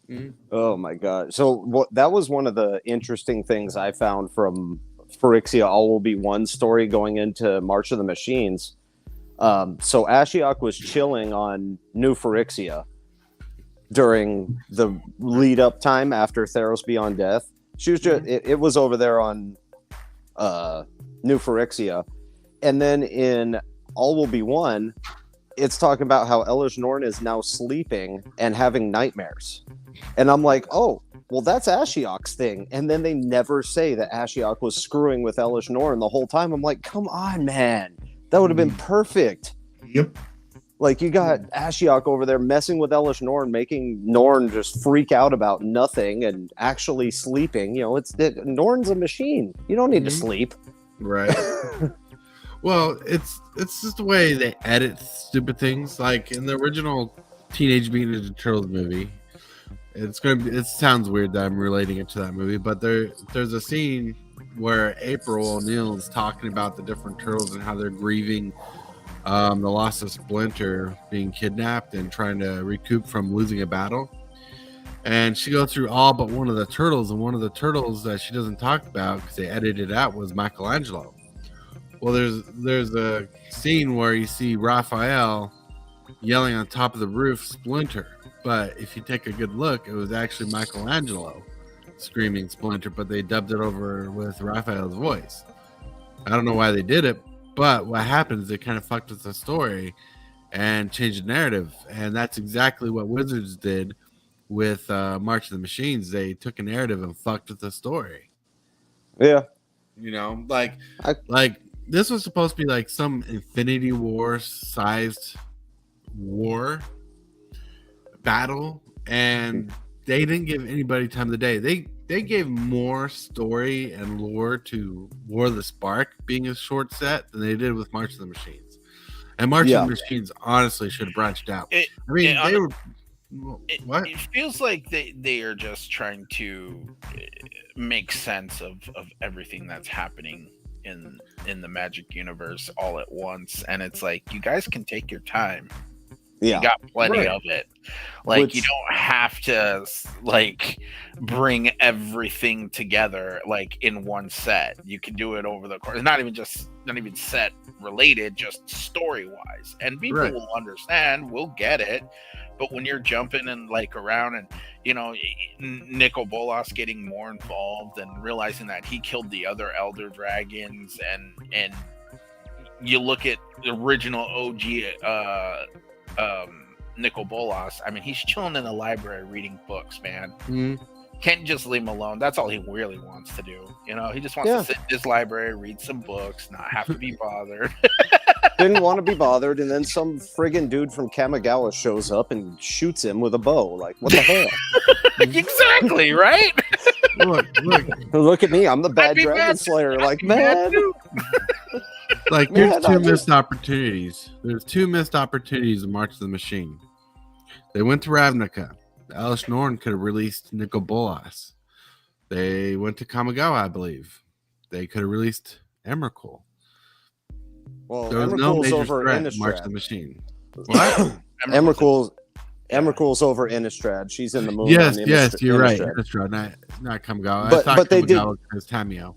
Mm-hmm. Oh my God. So that was one of the interesting things I found from Phyrexia All Will Be One story going into March of the Machines. So Ashiok was chilling on New Phyrexia during the lead up time after Theros Beyond Death. She was just, it was over there on New Phyrexia. And then in All Will Be One, it's talking about how Elesh Norn is now sleeping and having nightmares. And I'm like, oh, well, that's Ashiok's thing. And then they never say that Ashiok was screwing with Elesh Norn the whole time. I'm like, come on, man. That would have been perfect. Yep. Like, you got Ashiok over there messing with Elesh Norn, making Norn just freak out about nothing and actually sleeping. You know, Norn's a machine. You don't need to sleep. Right. Well, it's just the way they edit stupid things. Like in the original Teenage Mutant Ninja Turtles movie, it sounds weird that I'm relating it to that movie, but there's a scene where April O'Neil is talking about the different turtles and how they're grieving the loss of Splinter being kidnapped and trying to recoup from losing a battle. And she goes through all but one of the turtles, and one of the turtles that she doesn't talk about because they edited it out was Michelangelo. Well, there's a scene where you see Raphael yelling on top of the roof, Splinter. But if you take a good look, it was actually Michelangelo screaming Splinter, but they dubbed it over with Raphael's voice. I don't know why they did it, but what happens, they kind of fucked with the story and changed the narrative. And that's exactly what Wizards did with March of the Machines. They took a narrative and fucked with the story. Yeah. You know, like this was supposed to be like some Infinity War sized war battle, and they didn't give anybody time of the day. They gave more story and lore to War of the Spark being a short set than they did with March of the Machines. And March of the Machines honestly should have branched out. It feels like they are just trying to make sense of everything that's happening in the Magic universe all at once, and it's like, you guys can take your time. You got plenty of it. Like, you don't have to like bring everything together like in one set. You can do it over the course. Not even set related, just story wise, and people will understand. We'll get it. But when you're jumping and like around and, you know, Nicol Bolas getting more involved and realizing that he killed the other Elder Dragons, and you look at the original OG Nicol Bolas, I mean, he's chilling in the library reading books, man. Can't just leave him alone. That's all he really wants to do. You know, he just wants to sit in his library, read some books, not have to be bothered. Didn't want to be bothered, and then some friggin' dude from Kamigawa shows up and shoots him with a bow. Like, what the hell? Exactly, right? Look at me. I'm the bad dragon slayer. Like, man. Like, there's two missed opportunities. There's two missed opportunities in March of the Machine. They went to Ravnica. Elesh Norn could have released Nicol Bolas. They went to Kamigawa, I believe. They could have released Emrakul. Well, there was no major over threat in March of the Machine. What? Emrakul's over Innistrad. She's in the moon. Yes, you're right. Innistrad, not Kamigawa. But they did. Was Tamio.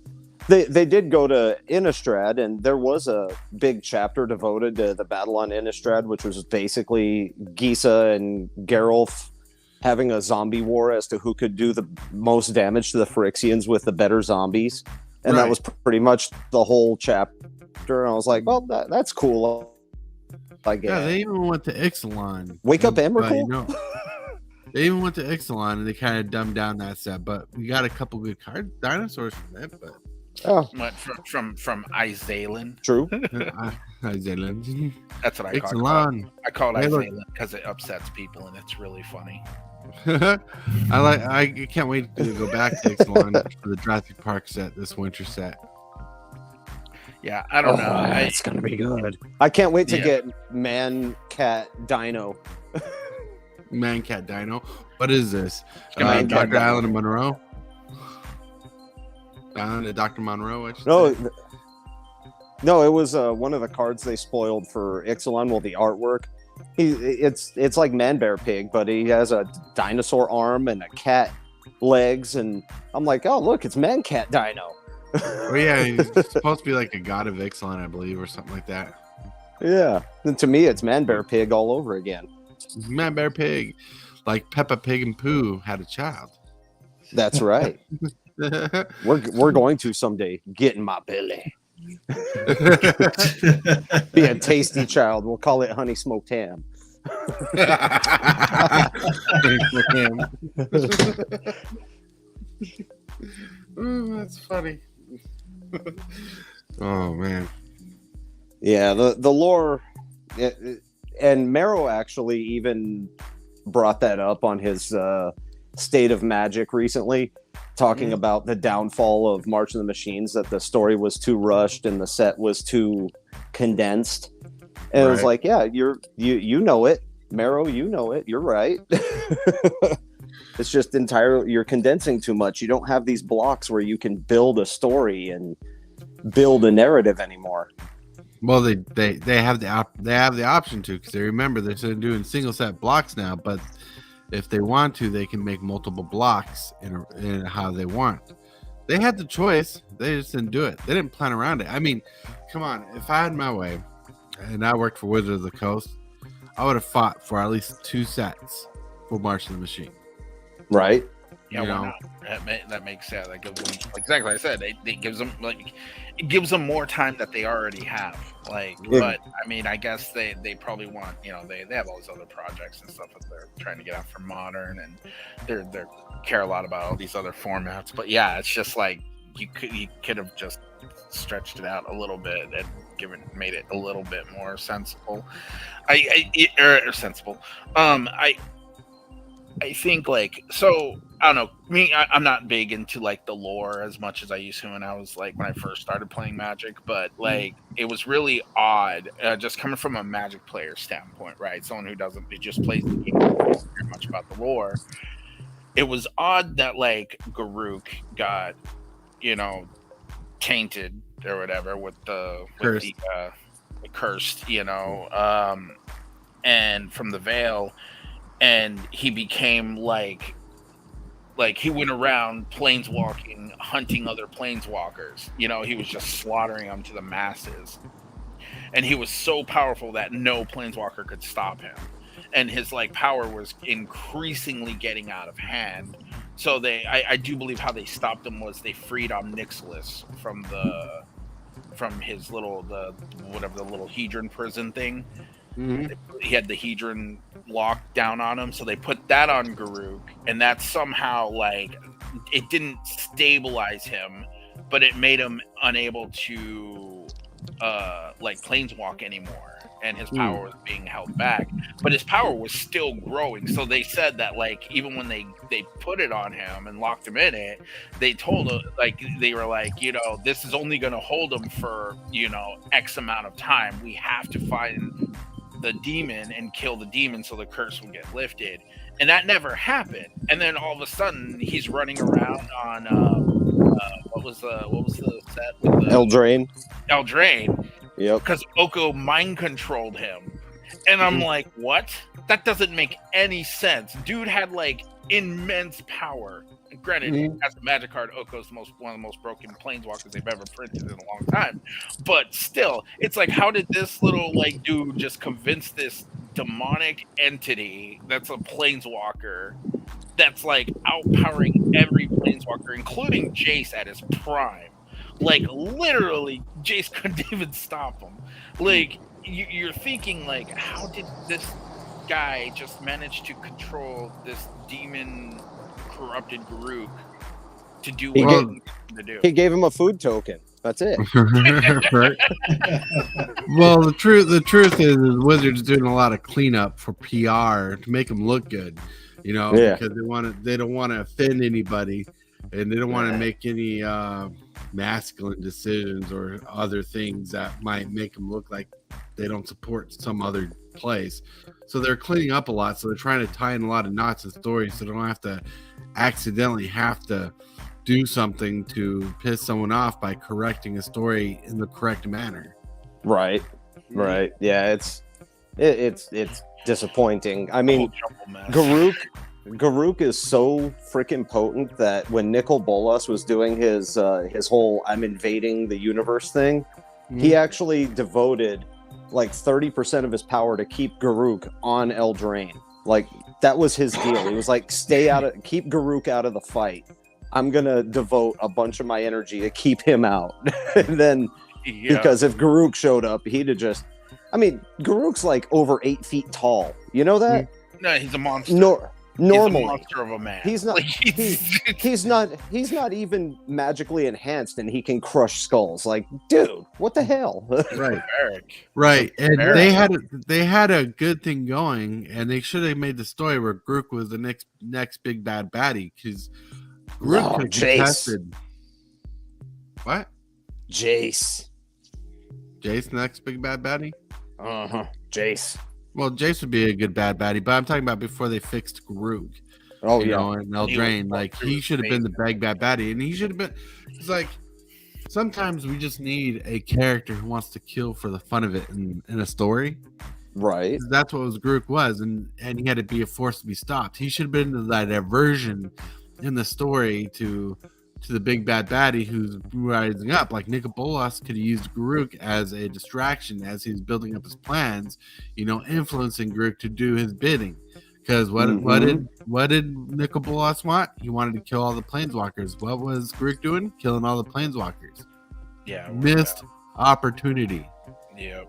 They did go to Innistrad, and there was a big chapter devoted to the battle on Innistrad, which was basically Gisa and Geralf having a zombie war as to who could do the most damage to the Phyrexians with the better zombies. And that was pretty much the whole chapter. And I was like, well, that's cool. I guess. Yeah, they even went to Ixalan. Wake up, Emrakul? You know, they even went to Ixalan, and they kind of dumbed down that set. But we got a couple good dinosaurs from that. But What, from Isalin? True. Isalin. That's what I call it. Ixalan. I call it Hey, look. Isalin because it upsets people and it's really funny. I can't wait to go back to Ixalan for the Jurassic Park set, this winter set. Yeah, I don't know. It's gonna be good. I can't wait to get Man Cat Dino. Man Cat Dino. What is this? Man Cat Dr. Dino. Island of Monroe? Island of Dr. Monroe? What you No, say? no, it was one of the cards they spoiled for Ixalan. Well, the artwork. It's like Man Bear Pig, but he has a dinosaur arm and a cat legs, and I'm like, oh look, it's Man Cat Dino. Oh yeah, he's supposed to be like a god of Ixalan, I believe, or something like that. Yeah, and to me, it's Man Bear Pig all over again. Man Bear Pig, like Peppa Pig and Pooh had a child. That's right. We're going to someday get in my belly. Be a tasty child. We'll call it honey smoked ham. Ooh, that's funny. Oh man. Yeah, the lore, and Marrow actually even brought that up on his State of Magic recently, talking about the downfall of March of the Machines, that the story was too rushed and the set was too condensed. And it was like, yeah, you know it, Marrow, you know it, you're right. It's just entirely, you're condensing too much. You don't have these blocks where you can build a story and build a narrative anymore. Well, they have the option to, because they remember they're doing single set blocks now. But if they want to, they can make multiple blocks in how they want. They had the choice. They just didn't do it. They didn't plan around it. I mean, come on. If I had my way, and I worked for Wizards of the Coast, I would have fought for at least 2 sets for March of the Machine. Right. Yeah, why not? That makes sense. That gives them, exactly like I said, it gives them it gives them more time that they already have. But I mean, I guess they probably want, they have all these other projects and stuff that they're trying to get out for Modern, and they care a lot about all these other formats. But yeah, it's just like you could have just stretched it out a little bit and made it a little bit more sensible. Sensible. I think so I don't know, me, I'm not big into the lore as much as I used to when I was when I first started playing Magic, but it was really odd, just coming from a Magic player standpoint, right? Someone who just plays the game, doesn't care much about the lore. It was odd that Garruk got tainted or whatever with the cursed, and from the Veil. And he became like he went around planeswalking, hunting other planeswalkers. He was just slaughtering them to the masses. And he was so powerful that no planeswalker could stop him. And his power was increasingly getting out of hand. So I do believe how they stopped him was they freed Omnixilus from his little the little Hedron prison thing. Mm-hmm. He had the Hedron locked down on him, so they put that on Garruk, and that somehow it didn't stabilize him, but it made him unable to planeswalk anymore, and his power was being held back, but his power was still growing. So they said that even when they put it on him and locked him in it, they told him they were this is only going to hold him for X amount of time. We have to find the demon and kill the demon so the curse will get lifted, and that never happened. And then all of a sudden he's running around on what was the set with Eldraine. Yep. Because Oko mind controlled him, and I'm what? That doesn't make any sense. Dude had immense power, Granted, as a Magic card, Oko's one of the most broken planeswalkers they've ever printed in a long time. But still, it's like, how did this little like dude just convince this demonic entity that's a planeswalker that's like outpowering every planeswalker, including Jace at his prime? Like literally, Jace couldn't even stop him. Like you're thinking, like, how did this guy just manage to control this demon corrupted Garuk to do what he wanted to do? He gave him a food token. That's it. Right. Well, the truth is Wizards doing a lot of cleanup for PR to make them look good, you know, because they don't want to offend anybody, and they don't want to make any masculine decisions or other things that might make them look like they don't support some other place. So they're cleaning up a lot. So they're trying to tie in a lot of knots and stories, so they don't have to accidentally have to do something to piss someone off by correcting a story in the correct manner. Right. Yeah, it's disappointing. I mean, Garuk is so freaking potent that when Nicol Bolas was doing his whole "I'm invading the universe" thing, he actually devoted like 30% of his power to keep Garuk on Eldraine. Like that was his deal. He was like, keep Garuk out of the fight. I'm gonna devote a bunch of my energy to keep him out. And then because if Garuk showed up, he'd have just, I mean, Garuk's like over 8 feet tall. You know that? No, he's a monster. Normally, he's a monster of a man. He's not. Like, he's not even magically enhanced, and he can crush skulls. Like, dude, what the hell? Right. And they had a good thing going, and they should have made the story where Garuk was the next big bad baddie, because Garuk contested. What? Jace next big bad baddie. Jace. Well, Jace would be a good bad baddie, but I'm talking about before they fixed Garuk. Oh, you know, and Eldraine. Like, he should have been the big bad baddie, and he should have been. It's like, sometimes we just need a character who wants to kill for the fun of it in a story. Right. That's what Garuk was, and he had to be a force to be stopped. He should have been that diversion in the story to the big bad baddie who's rising up. Like Nicol Bolas could have used Garuk as a distraction as he's building up his plans, you know, influencing Garuk to do his bidding. Because what did Nicol Bolas want? He wanted to kill all the planeswalkers. What was Garuk doing? Killing all the planeswalkers. Yeah. Missed opportunity. Yep.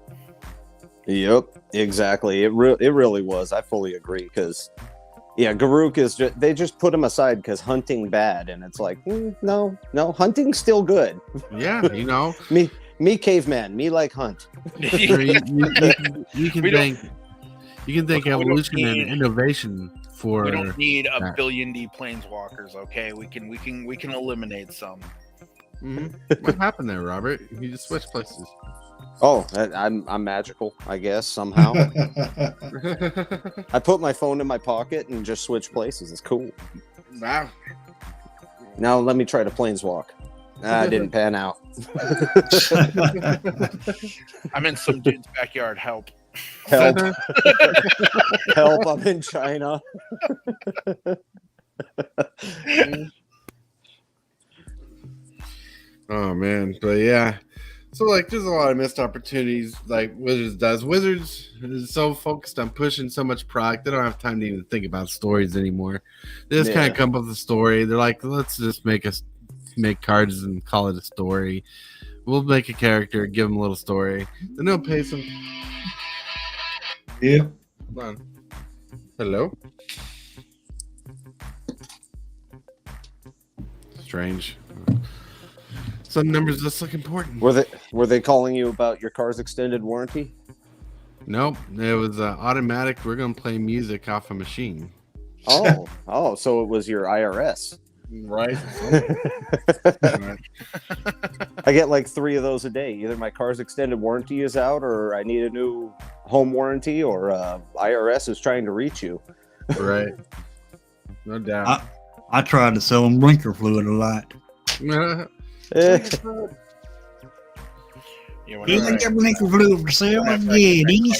Exactly. It really was. I fully agree, because Garuk is they just put him aside because hunting bad, and it's like, no, hunting's still good. Yeah, you know, me caveman, me like hunt. you can thank evolution and innovation for. We don't need a billion D planeswalkers. Okay, we can eliminate some. What happened there, Robert? You just switched places. Oh, I'm magical, I guess, somehow. I put my phone in my pocket and just switch places. It's cool. Wow. Now let me try to planeswalk. It didn't pan out. I'm in some dude's backyard. Help. Help, I'm in China. Oh, man. But yeah. So, like, there's a lot of missed opportunities, like Wizards does. Wizards is so focused on pushing so much product, they don't have time to even think about stories anymore. They just kind of come up with a story. They're like, let's just make cards and call it a story. We'll make a character, give them a little story. Then they'll pay some. Yeah. Hold on. Hello? Strange. Some numbers just look important. Were they calling you about your car's extended warranty? Nope, it was automatic. We're gonna play music off a machine. Oh, so it was your IRS, right? I get like 3 of those a day. Either my car's extended warranty is out, or I need a new home warranty, or IRS is trying to reach you. Right. No doubt. I tried to sell them blinker fluid a lot. Yeah, You got your blinker fluid for sale? Yeah, any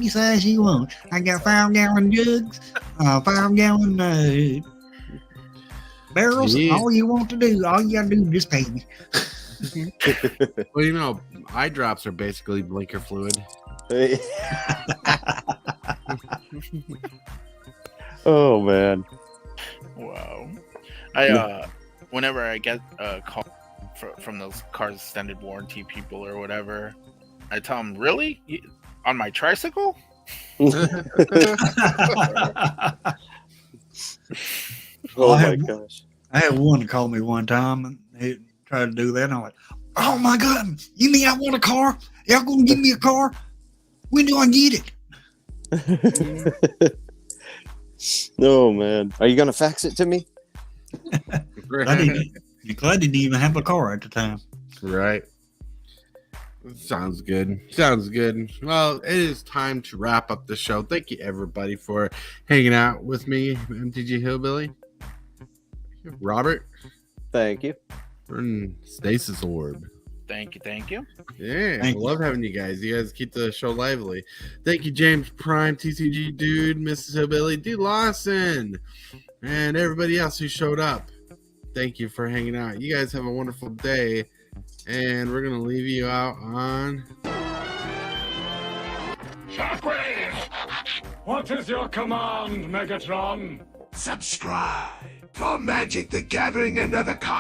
size you want. I got 5-gallon jugs, 5-gallon barrels. Jeez. All you want to do, all you gotta do is just pay me. Well, you know, eye drops are basically blinker fluid. Oh man. Wow. I whenever I get a call from those cars extended warranty people or whatever, I tell them, really? On my tricycle? Oh I my had- gosh. I had one call me one time and he tried to do that. And I'm like, oh my God, you mean I want a car? Y'all gonna give me a car? When do I get it? Oh man. Are you gonna fax it to me? I didn't, I didn't even have a car at the time. Right. Sounds good. Sounds good. Well, it is time to wrap up the show. Thank you, everybody, for hanging out with me, MTG Hillbilly. Robert Thank you. and Stasis Orb. Thank you. Yeah, Thank I you. love having you guys. You guys keep the show lively. Thank you, James Prime, TCG Dude, Mrs. Hillbilly, D. Lawson, and everybody else who showed up. Thank you for hanging out. You guys have a wonderful day, and we're going to leave you out on... Shockwave! What is your command, Megatron? Subscribe for Magic the Gathering and other content.